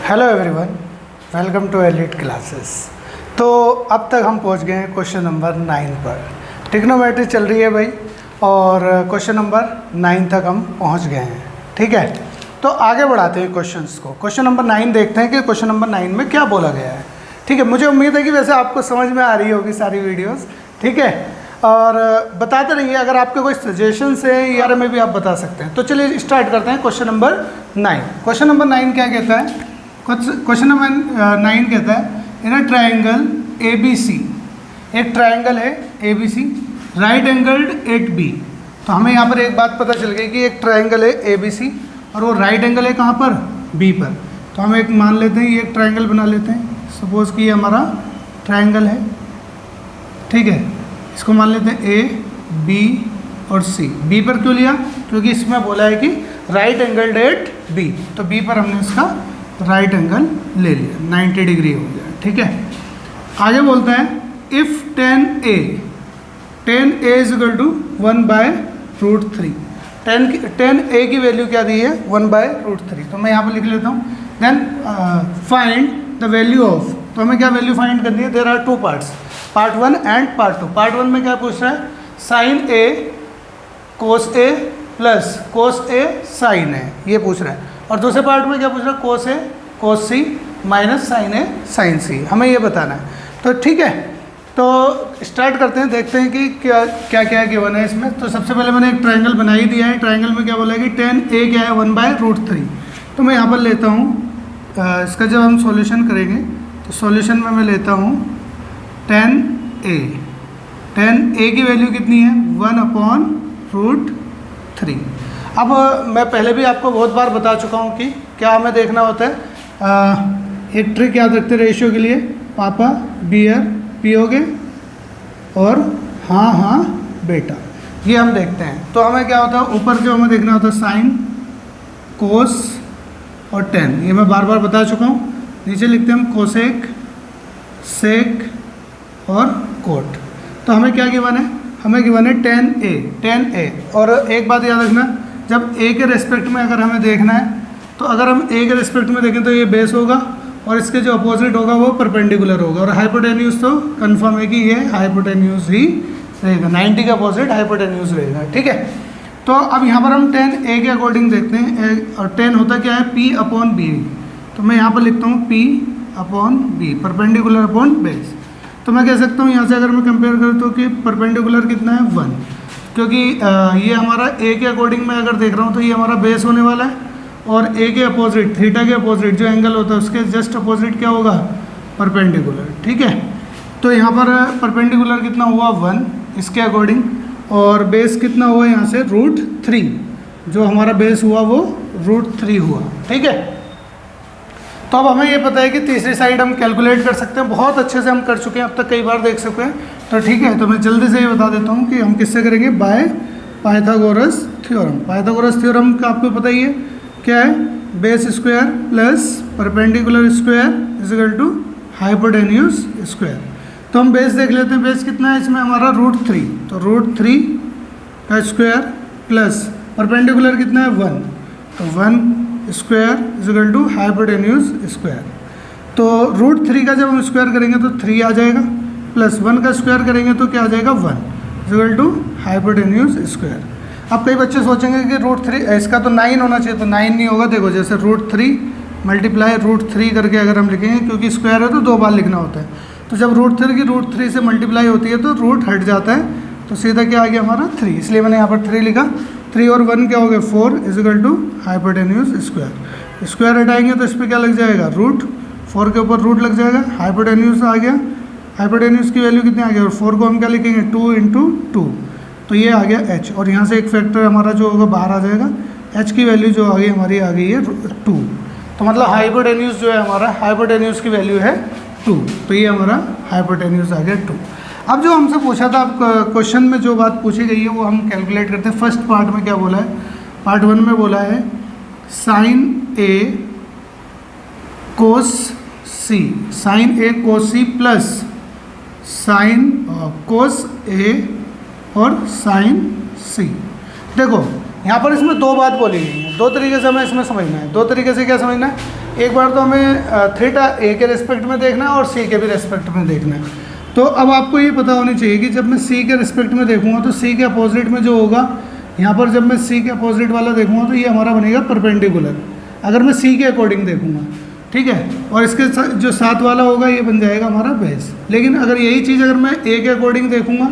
Hello everyone, welcome to Elite Classes. तो अब तक हम पहुंच गए हैं क्वेश्चन नंबर 9 पर। ट्रिग्नोमेट्री चल रही है भाई, और क्वेश्चन नंबर 9 तक हम पहुंच गए हैं, ठीक है। तो आगे बढ़ाते हैं क्वेश्चंस को। क्वेश्चन नंबर 9 देखते हैं कि क्वेश्चन नंबर 9 में क्या बोला गया है, ठीक है। मुझे उम्मीद है कि वैसे आपको समझ में आ रही होगी सारी वीडियोस, ठीक है। और बताते रहिए, अगर आपके कोई सजेशंस है या में भी आप बता सकते हैं। तो चलिए स्टार्ट करते हैं क्वेश्चन नंबर 9। क्वेश्चन नंबर 9 क्या कहता है, क्वेश्चन नंबर 9 कहता है इन अ ट्राइंगल ABC, एक ट्राइंगल है ABC, right angled eight B। तो हमें यहाँ पर एक बात पता चल गई कि एक ट्राइंगल है ABC और वो राइट एंगल है कहाँ पर, B पर। तो हम एक मान लेते हैं, ये एक ट्राइंगल बना लेते हैं। सपोज कि ये हमारा ट्राइंगल है, ठीक है। इसको मान लेते हैं A, B और C। B पर क्यों लिया, क्योंकि इसमें बोला है कि राइट एंगल एट B। तो B पर हमने इसका राइट एंगल ले लिया, 90 डिग्री हो गया, ठीक है। आगे बोलता है if 10A is equal to 1/√3। 10A की वैल्यू क्या दी है 1/√3। तो मैं यहाँ पर लिख लेता हूँ। Then find the value of, तो हमें क्या वैल्यू फाइंड करनी है। There are 2 parts, part 1 and part 2। Part 1 में क्या पूछ रहा है, sine A cos A plus cos A sine A, ये पूछ रहा है। और दूसरे पार्ट में क्या पूछ रहा है, cos A cos C minus sine A sine C, हमें ये बताना है। तो ठीक है, तो स्टार्ट करते हैं, देखते हैं कि क्या क्या क्या गिवन है इसमें। तो सबसे पहले मैंने एक ट्रायंगल बना ही दिया है। ट्रायंगल में क्या बोला है कि 10A क्या है 1/√3। तो मैं यहाँ पर लेता हूँ इसका, जब हम सॉल्यूशन करेंगे तो सॉल्यूशन में मैं लेता हूँ 10A। 10A की वैल्यू कितनी है 1/√3। अब मैं पहले भी आपको बहुत बार बता चुका हूँ कि क्या हमें देखना होता है। एक ट्रिक याद रखते रेशियो के लिए, पापा बियर पियोगे और हाँ हाँ बेटा, ये हम देखते हैं। तो हमें क्या होता है, ऊपर जो हमें देखना होता है साइन कोस और टेन, ये मैं बार बार बता चुका हूँ। नीचे लिखते हैं हम कोसेक सेक और कोट। तो हमें क्या गिवन है, हमें गिवन है 10A। और एक बात याद रखना, जब A के रेस्पेक्ट में अगर हमें देखना है, तो अगर हम A के रेस्पेक्ट में देखें तो ये बेस होगा और इसके जो अपोजिट होगा वो परपेंडिकुलर होगा। और हाइपोटेन्यूज तो कंफर्म है कि ये हाइपोटेन्यूज ही रहेगा, 90 का अपोजिट हाइपोटेन्यूज रहेगा, ठीक है। तो अब यहाँ पर हम 10A के अकॉर्डिंग देखते हैं। और 10 होता क्या है P/B। तो मैं यहाँ पर लिखता हूँ P/B, परपेंडिकुलर अपॉन बेस। तो मैं कह सकता हूँ यहाँ से अगर मैं कंपेयर करूँ तो कि परपेंडिकुलर कितना है 1, क्योंकि ये हमारा A के अकॉर्डिंग मैं अगर देख रहा हूँ तो ये हमारा बेस होने वाला है। और A के अपोजिट, थीटा के अपोजिट जो एंगल होता है उसके जस्ट अपोजिट क्या होगा, परपेंडिकुलर, ठीक है। तो यहाँ पर परपेंडिकुलर कितना हुआ 1 इसके अकॉर्डिंग, और बेस कितना हुआ यहाँ से √3, जो हमारा बेस हुआ वो √3 हुआ। ठीक है, तो अब हमें ये पता है कि तीसरी साइड हम कैलकुलेट कर सकते हैं, बहुत अच्छे से हम कर चुके हैं अब तक, कई बार देख चुके हैं। तो ठीक है, तो मैं जल्दी से ये बता देता हूँ कि हम किससे करेंगे, by Pythagoras theorem. Pythagoras theorem का आपको पता ही है क्या है, base square plus perpendicular square is equal to hypotenuse square. तो हम बेस देख लेते हैं, बेस कितना है इसमें हमारा √3, तो √3 का स्क्वायर प्लस परपेंडिकुलर कितना है 1, तो 1 square is equal to hypotenuse square. तो √3 का जब हम स्क्वायर करेंगे तो 3 आ जाएगा, प्लस 1 का स्क्वायर करेंगे तो क्या आ जाएगा 1 is equal to hypotenuse square. अब कई बच्चे सोचेंगे कि √3 इसका तो 9 होना चाहिए, तो 9 नहीं होगा। देखो जैसे √3 मल्टीप्लाई √3 करके अगर हम लिखेंगे, क्योंकि स्क्वायर है तो 2 बार लिखना होता है, तो जब √3 की √3 से मल्टीप्लाई होती है तो रूट हट जाता है, तो सीधा क्या आ गया हमारा 3, इसलिए मैंने यहाँ पर 3 लिखा। 3 और 1 क्या हो गया 4 is equal to hypotenuse square. Square हटाएंगे तो इस पर क्या लग जाएगा √4 के ऊपर रूट लग जाएगा, हाइपोटेन्यूज आ गया। हाइपोटेन्यूज की वैल्यू कितनी आ गई, और 4 को हम क्या लिखेंगे 2 × 2, तो ये आ गया h, और यहाँ से एक फैक्टर हमारा जो होगा बाहर आ जाएगा, h की वैल्यू जो आ गई हमारी आ गई है 2। तो मतलब हाइपोटेन्यूज जो है हमारा, हाइपोटेन्यूज की वैल्यू है 2, तो ये हमारा हाइपोटेन्यूज आ गया 2। अब जो हमसे पूछा था, अब क्वेश्चन में जो बात पूछी गई है वो हम कैलकुलेट करते हैं। फर्स्ट पार्ट में क्या बोला है, पार्ट 1 में बोला है sin A cos C, sin A cos C plus sin cos A और sin C। देखो यहाँ पर इसमें 2 बात बोली गई है, 2 तरीके से हमें इसमें समझना है। 2 तरीके से क्या समझना है, एक बार तो हमें थीटा A के रेस्पेक्ट में देखना है और C के भी रेस्पेक्ट में देखना है। तो अब आपको ये पता होनी चाहिए कि जब मैं C के रिस्पेक्ट में देखूंगा तो C के अपोजिट में जो होगा, यहाँ पर जब मैं C के अपोजिट वाला देखूंगा तो ये हमारा बनेगा परपेंडिकुलर, अगर मैं C के अकॉर्डिंग देखूंगा। ठीक है, और इसके जो साथ वाला होगा ये बन जाएगा हमारा बेस। लेकिन अगर यही चीज़ अगर मैं A के अकॉर्डिंग देखूंगा,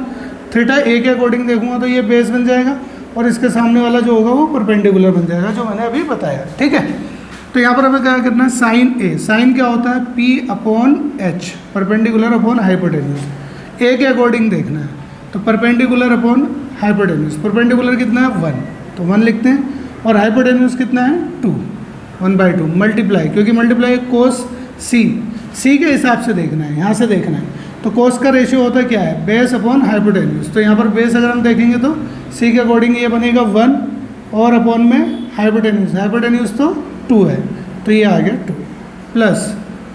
थीटा A के अकॉर्डिंग देखूंगा, तो ये बेस बन जाएगा, और इसके सामने वाला जो होगा वो परपेंडिकुलर बन जाएगा, जो मैंने अभी बताया। ठीक है, तो यहाँ पर हमें क्या करना है, साइन A, साइन क्या होता है P/H, perpendicular upon hypotenuse. A के अकॉर्डिंग देखना है, तो परपेंडिकुलर अपॉन हाइपोटेन्यूज। परपेंडिकुलर कितना है 1, तो 1 लिखते हैं, और हाइपोटेन्यूज कितना है 2, 1/2 मल्टीप्लाई, क्योंकि मल्टीप्लाई कोस C के हिसाब से देखना है, यहाँ से देखना है। तो कोस का रेशियो होता है क्या है, बेस अपॉन हाइपोटेन्यूज। तो यहाँ पर बेस अगर हम देखेंगे तो C के अकॉर्डिंग ये बनेगा 1, और अपॉन में हाइपोटेन्यूज, हाइपोटेन्यूज तो 2 है, तो ये आ गया 2 प्लस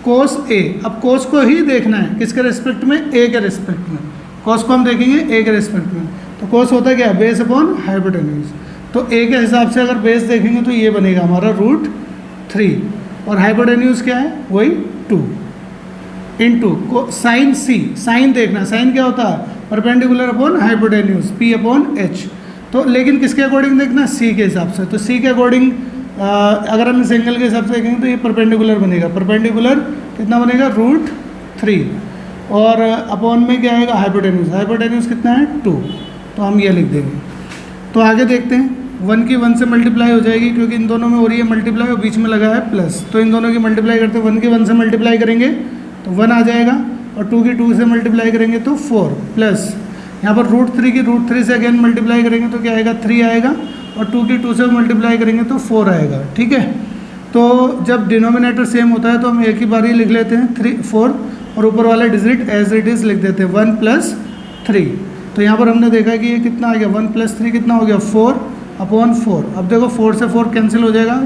कोस A। अब कोस को ही देखना है किसके रेस्पेक्ट में, A के रेस्पेक्ट में। कोस को हम देखेंगे A के रेस्पेक्ट में, तो कोस होता है क्या, बेस अपॉन हाइपोटेन्यूज। तो A के हिसाब से अगर बेस देखेंगे तो ये बनेगा हमारा √3, और हाइपोटेन्यूज क्या है वही 2 इंटू साइन C। साइन देखना, साइन क्या होता है परपेंडिकुलर अपॉन हाइपोटेन्यूज P/H। तो लेकिन किसके अकॉर्डिंग देखना है, C के हिसाब से। तो C के अकॉर्डिंग अगर हम इस एंगल के हिसाब से देखेंगे तो ये परपेंडिकुलर बनेगा, परपेंडिकुलर कितना बनेगा √3, और अपॉन में क्या आएगा हाइपोटेन्यूज, हाइपोटेन्यूज कितना है 2, तो हम ये लिख देंगे। तो आगे देखते हैं, 1 की 1 से मल्टीप्लाई हो जाएगी, क्योंकि इन दोनों में हो रही है मल्टीप्लाई और बीच में लगा है प्लस, तो इन दोनों की मल्टीप्लाई करते हैं। 1 की 1 से मल्टीप्लाई करेंगे तो 1 आ जाएगा, और 2 की 2 से मल्टीप्लाई करेंगे तो 4, प्लस यहाँ पर √3 की √3 से अगेन मल्टीप्लाई करेंगे तो क्या आएगा 3 आएगा, और 2 की 2 से मल्टीप्लाई करेंगे तो 4 आएगा। ठीक है, तो जब डिनोमिनेटर सेम होता है तो हम एक ही बार ही लिख लेते हैं 3 4, और ऊपर वाला डिजिट एज इट इज़ लिख देते हैं 1 + 3। तो यहाँ पर हमने देखा कि ये कितना आ गया, 1 + 3 कितना हो गया 4/4। अब देखो 4 से 4 कैंसिल हो जाएगा,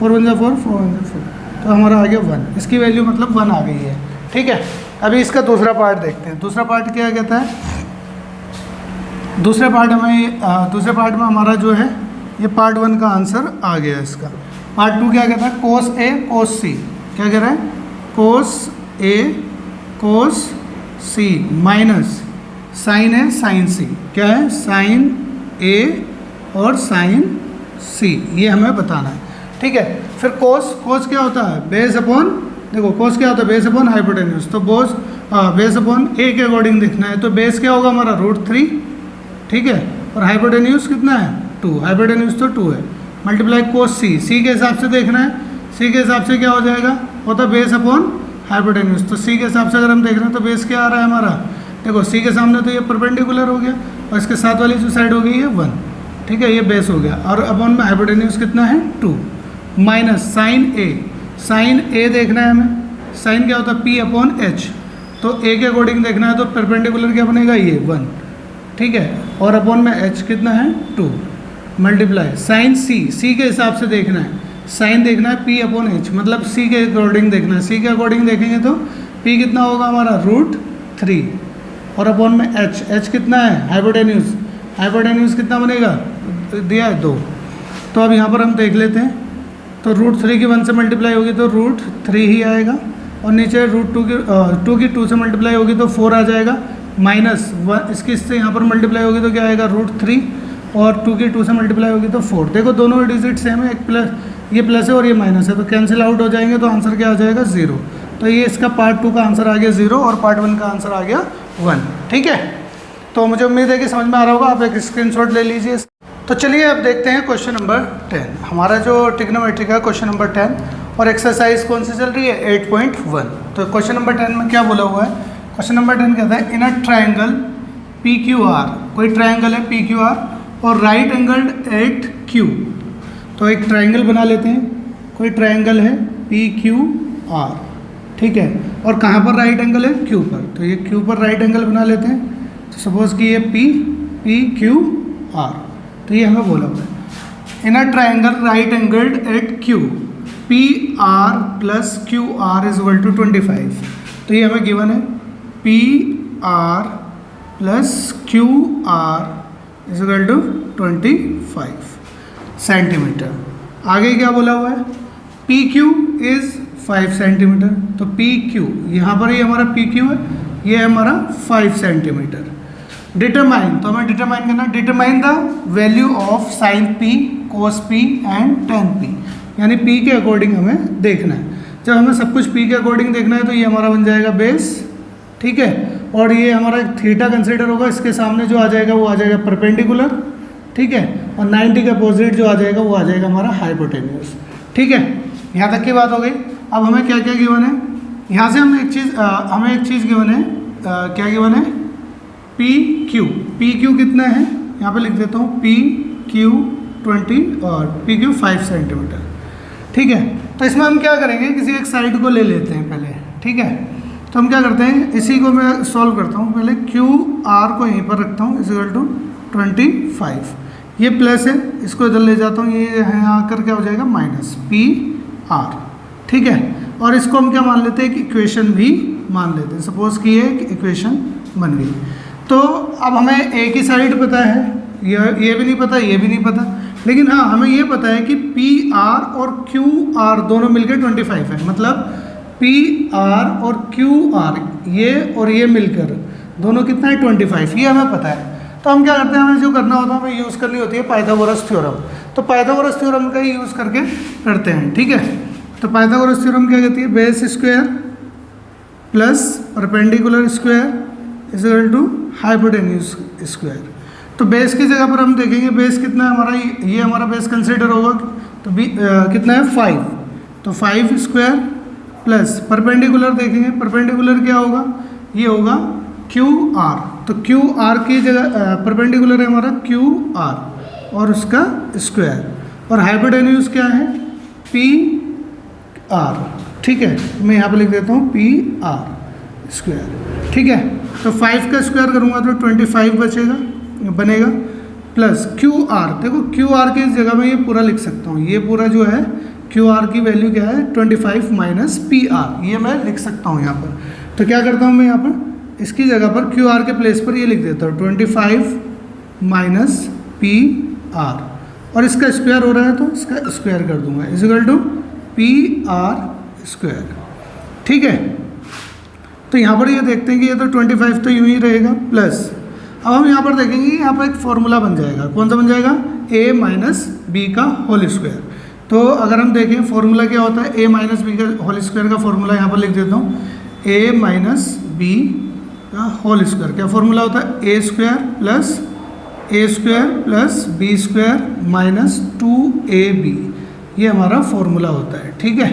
4 × 1 = 4, 4 × 4, तो हमारा आ गया 1। इसकी वैल्यू मतलब 1 आ गई है। ठीक है, अभी इसका दूसरा पार्ट देखते हैं। दूसरा पार्ट क्या कहता है, दूसरे पार्ट में हमारा जो है ये पार्ट 1 का आंसर आ गया इसका। पार्ट 2 क्या कहता है, cos A cos C, क्या कह रहा है cos A cos C minus sin A sin C, क्या है sin A और sin C, ये हमें बताना है। ठीक है, फिर cos क्या होता है बेस अपॉन, देखो cos क्या होता है बेस अपॉन हाइपोटेन्यूज, तो बेस अपॉन A के अकॉर्डिंग देखना है, तो बेस क्या होगा हमारा √3। ठीक है, और हाइपोटेन्यूज कितना है 2, हाइपोटेन्यूज तो 2 है, मल्टीप्लाई cos C, C के हिसाब से देखना है। C के हिसाब से क्या हो जाएगा, होता बेस अपॉन हाइपोटेन्यूज। तो सी के हिसाब से अगर हम देख रहे हैं तो बेस क्या आ रहा है हमारा, देखो सी के सामने तो ये परपेंडिकुलर हो गया और इसके साथ वाली जो साइड हो गई है 1, ठीक है, ये बेस हो गया। और अपॉन में हाइपोटेन्यूज कितना है 2 माइनस साइन ए, साइन ए देखना है हमें, साइन क्या होता है P अपॉन H, तो ए के अकॉर्डिंग देखना है तो परपेंडिकुलर क्या बनेगा ये 1, ठीक है, और अपॉन में H कितना है 2 मल्टीप्लाई साइन सी के हिसाब से देखना है, साइन देखना है P अपॉन H, मतलब सी के अकॉर्डिंग देखना है, सी के अकॉर्डिंग देखेंगे तो P कितना होगा हमारा √3 और अपॉन में H कितना है हाइपोटेन्यूज, हाइपोटेन्यूज कितना बनेगा दिया है 2। तो अब यहाँ पर हम देख लेते हैं, तो √3 की 1 से मल्टीप्लाई होगी तो √3 ही आएगा और नीचे √2 की 2 से मल्टीप्लाई होगी तो 4 आ जाएगा, माइनस 1 इसकी इससे यहाँ पर मल्टीप्लाई होगी तो क्या आएगा √3 और 2 की 2 से मल्टीप्लाई होगी तो 4। देखो दोनों डिजिट सेम है, एक प्लस ये प्लस है और ये माइनस है, तो कैंसिल आउट हो जाएंगे तो आंसर क्या आ जाएगा 0। तो ये इसका पार्ट 2 का आंसर आ गया 0 और पार्ट 1 का आंसर आ गया 1, ठीक है। तो मुझे उम्मीद है कि समझ में आ रहा होगा, आप एक स्क्रीनशॉट ले लीजिए। तो चलिए अब देखते हैं क्वेश्चन नंबर 10, हमारा जो ट्रिग्नोमेट्री का क्वेश्चन नंबर 10 और एक्सरसाइज कौन सी चल रही है 8.1। तो क्वेश्चन नंबर 10 में क्या बोला हुआ है, क्वेश्चन नंबर 10 कहता है इन अ ट्रायंगल PQR, कोई ट्रायंगल है PQR और राइट एंगल्ड एट Q। तो एक ट्रायंगल बना लेते हैं, कोई ट्रायंगल है PQR, ठीक है, और कहाँ पर राइट एंगल है Q पर, तो ये Q पर राइट एंगल बना लेते हैं। तो सपोज कि ये PQR, तो ये हमें बोला हुआ है in a triangle right angled at Q PR plus QR is equal to 25। तो ये हमें गिवन है PR plus QR is equal to 25 centimetre. आगे क्या बोला हुआ है PQ इज 5 सेंटीमीटर, तो PQ यहाँ पर ही हमारा PQ है, ये हमारा 5 सेंटीमीटर। डिटरमाइन, तो हमें डिटरमाइन करना, determine the value of sine P cos P and ten P, यानी P के अकॉर्डिंग हमें देखना है। जब हमें सब कुछ P के अकॉर्डिंग देखना है तो ये हमारा बन जाएगा बेस, ठीक है, और ये हमारा थीटा कंसीडर होगा, इसके सामने जो आ जाएगा वो आ जाएगा परपेंडिकुलर, ठीक है, और 90 के अपोजिट जो आ जाएगा वो आ जाएगा हमारा हाइपोटेन्यूज, ठीक है। यहाँ तक की बात हो गई। अब हमें क्या क्या गिवन है, यहाँ से हमें एक चीज़ गिवन है, क्या गिवन है PQ कितना है, यहाँ पे लिख देता हूँ PQ 20 और PQ 5 सेंटीमीटर, ठीक है। तो इसमें हम क्या करेंगे, किसी एक साइड को ले लेते हैं पहले, ठीक है। तो हम क्या करते हैं, इसी को मैं सॉल्व करता हूँ, पहले QR को यहीं पर रखता हूँ इज इक्वल टू 25, ये प्लस है, इसको इधर ले जाता हूँ, ये यहाँ आकर क्या हो जाएगा माइनस PR, ठीक है। और इसको हम क्या मान लेते हैं, एक इक्वेशन भी मान लेते हैं, सपोज कि ये एक इक्वेशन बन गई। तो अब हमें एक ही साइड पता है, ये भी नहीं पता, ये भी नहीं पता, लेकिन हाँ हमें ये पता है कि PR और QR दोनों मिलकर 25 है, मतलब PR और QR ये और ये मिलकर दोनों कितना है 25, ये हमें पता है। तो हम क्या करते हैं, हमें जो करना होता है हमें यूज़ करनी होती है पाइथागोरस थ्योरम। तो पाइथागोरस थ्योरम का ही यूज़ करके करते हैं, ठीक है। तो पाइथागोरस थ्योरम क्या कहती है, base square plus perpendicular square is equal to hypotenuse square. तो बेस की जगह पर हम देखेंगे बेस कितना है हमारा, ये हमारा बेस कंसीडर होगा, तो कितना है 5, तो 5 स्क्वायर प्लस परपेंडिकुलर देखेंगे, परपेंडिकुलर क्या होगा, ये होगा QR, तो QR की जगह परपेंडिकुलर है हमारा QR और उसका स्क्वायर, और हाइपोटेन्यूज क्या है PR, ठीक है। मैं यहाँ पे लिख देता हूँ PR स्क्वायर, ठीक है। तो 5 का स्क्वायर करूँगा तो 25 बनेगा प्लस QR, देखो QR की जगह में ये पूरा लिख सकता हूँ, ये पूरा जो है QR की वैल्यू क्या है 25 माइनस PR, ये मैं लिख सकता हूँ यहाँ पर। तो क्या करता हूँ मैं यहाँ पर, इसकी जगह पर QR के प्लेस पर ये लिख देता हूँ 25 माइनस PR, और इसका स्क्वायर हो रहा है तो इसका स्क्वायर कर दूंगा is equal to PR square, ठीक है। तो यहाँ पर ये देखते हैं कि ये तो 25 तो यूँ ही रहेगा प्लस, अब हम यहाँ पर देखेंगे यहाँ पर एक फॉर्मूला बन जाएगा, कौन सा बन जाएगा, A माइनस B का होल स्क्वायर। तो अगर हम देखें फॉर्मूला क्या होता है, A माइनस B का होल स्क्वायर का फॉर्मूला यहाँ पर लिख देता हूँ, A माइनस B का होल स्क्वायर, क्या फॉर्मूला होता है, A square plus B square minus 2AB, ये हमारा फॉर्मूला होता है, ठीक है।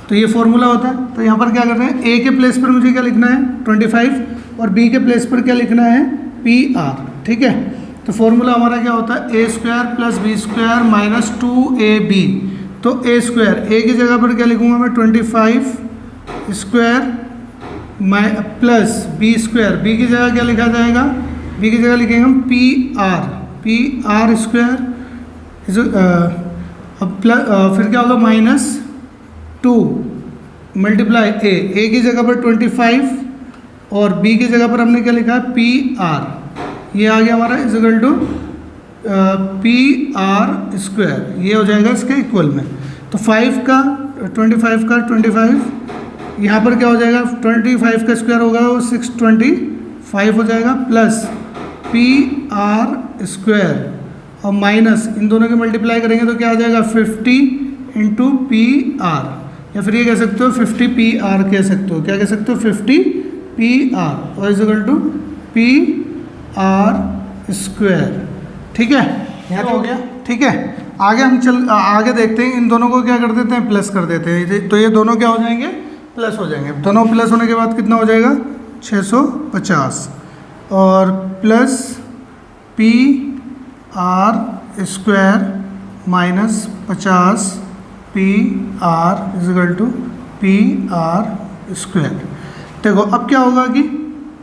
तो ये फॉर्मूला होता है। तो यहाँ पर क्या कर रहे हैं, ए के प्लेस पर मुझे क्या लिखना है 25 और बी के प्लेस पर क्या लिखना है PR, ठीक है। तो फॉर्मूला हमारा क्या होता है A² + B² माइनस 2AB। तो A², ए की जगह पर क्या लिखूंगा मैं 25² प्लस B², बी की जगह क्या लिखा जाएगा, बी की जगह लिखेंगे हम PR² फिर क्या होगा -2 मल्टीप्लाई ए की जगह पर 25 और बी की जगह पर हमने क्या लिखा है PR, ये आ गया हमारा इक्वल टू PR², ये हो जाएगा इसके इक्वल में। तो 5 का 25 यहाँ पर क्या हो जाएगा 25 का स्क्वायर होगा वो 625 हो जाएगा प्लस PR² और माइनस इन दोनों के मल्टीप्लाई करेंगे तो क्या आ जाएगा 50 × PR, या फिर ये कह सकते हो 50 PR कह सकते हो, क्या कह सकते हो 50 PR और इक्वल टू PR², ठीक है। यहाँ तो हो गया, ठीक है। आगे हम आगे देखते हैं, इन दोनों को क्या कर देते हैं प्लस कर देते हैं, तो ये दोनों क्या हो जाएंगे प्लस हो जाएंगे। दोनों प्लस होने के बाद कितना हो जाएगा 650 और plus PR² minus 50 PR equal to PR²। देखो अब क्या होगा कि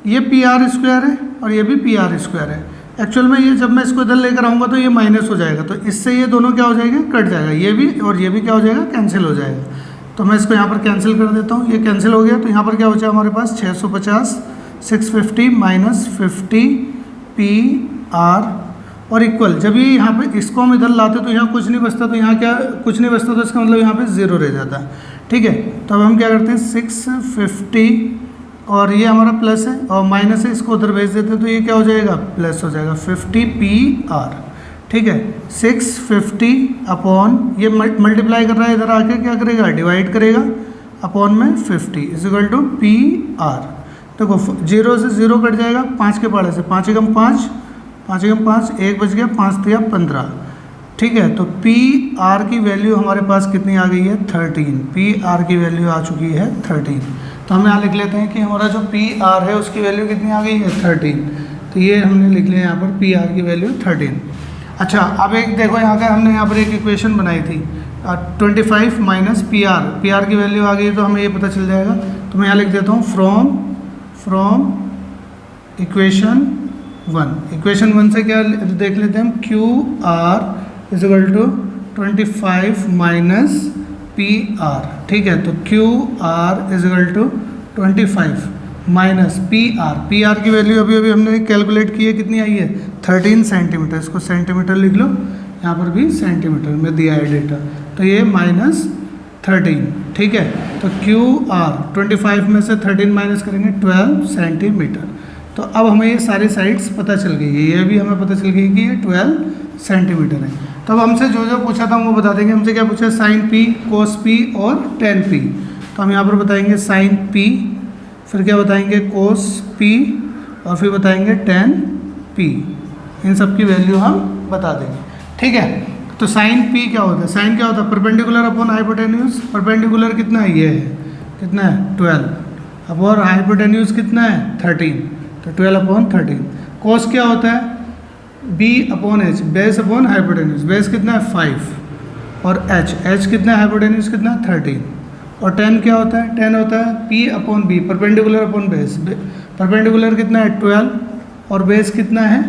ये PR² है और ये भी PR² है। एक्चुअल में ये जब मैं इसको इधर लेकर आऊँगा तो ये माइनस हो जाएगा, तो इससे ये दोनों क्या हो जाएंगे कट जाएगा, ये भी और ये भी क्या हो जाएगा कैंसिल हो जाएगा। तो मैं इसको यहाँ पर कैंसिल कर देता हूँ, ये कैंसिल हो गया। तो यहाँ पर क्या बचा हमारे पास 650 650 माइनस 50 PR और इक्वल। जब ये यहाँ पे इसको हम इधर लाते तो यहाँ कुछ नहीं बचता, तो यहाँ क्या कुछ नहीं बचता, तो इसका मतलब यहाँ पे 0 रह जाता है, ठीक है। तो अब हम क्या करते हैं 650 और ये हमारा प्लस है और माइनस है, इसको उधर भेज देते हैं तो ये क्या हो जाएगा प्लस हो जाएगा 50 PR, ठीक है। 650 अपॉन ये मल्टीप्लाई कर रहा है, इधर आके क्या करेगा डिवाइड करेगा अपॉन में 50 इक्वल टू PR। देखो 0 से 0 कट जाएगा, 5 के पहाड़े से 5 एकम 5 5 एकम 5 1 बच गया, 5 तिया 15, ठीक है। तो PR की वैल्यू हमारे पास कितनी आ गई है 13, PR की वैल्यू आ चुकी है 13। तो हम यहाँ लिख लेते हैं कि हमारा जो PR है उसकी वैल्यू कितनी आ गई है 13। तो ये हमने लिख लिया यहाँ पर PR की वैल्यू 13। अच्छा अब एक देखो यहाँ का हमने यहाँ पर एक इक्वेशन बनाई थी 25 माइनस PR की वैल्यू आ गई है, तो हमें ये पता चल जाएगा। तो मैं यहाँ लिख देता हूँ फ्रॉम इक्वेशन 1 से क्या देख लेते हैं हम QR equal to 25 minus PR, ठीक है। तो QR equal to 25 minus PR की वैल्यू अभी हमने कैलकुलेट की है, कितनी आई है 13 सेंटीमीटर। इसको सेंटीमीटर लिख लो, यहाँ पर भी सेंटीमीटर में दिया है डेटा, तो ये -13, ठीक है। तो QR 25 में से 13 माइनस करेंगे 12 सेंटीमीटर। तो अब हमें ये सारी साइड्स पता चल गई है, ये भी हमें पता चल गई कि ये 12 सेंटीमीटर है। तो अब हमसे जो जो पूछा था वो बता देंगे। हमसे क्या पूछा sin P, cos P और tan P। तो हम यहाँ पर बताएंगे sin P, फिर क्या बताएंगे cos P और फिर बताएंगे tan P। इन सब की वैल्यू हम बता देंगे, ठीक है। तो sin P क्या होता है, sin क्या होता है परपेंडिकुलर अपॉन हाइपोटेन्यूज। परपेंडिकुलर कितना है ये है कितना है 12 अब और हाइपोटेन्यूज कितना है 13, तो 12 अपॉन 13। cos क्या होता है B upon H, base upon hypotenuse. Base कितना है 5 और H कितना है हाइपोटेन्यूज कितना है 13। और tan क्या होता है, tan होता है P upon B, perpendicular upon base. Perpendicular कितना है 12 और बेस कितना है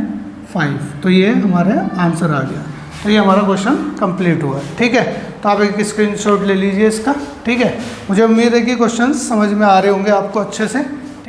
5। तो ये हमारा आंसर आ गया। तो ये हमारा क्वेश्चन कंप्लीट हुआ है, ठीक है। तो आप एक स्क्रीनशॉट ले लीजिए इसका, ठीक है। मुझे उम्मीद है कि क्वेश्चन समझ में आ रहे होंगे आपको अच्छे से।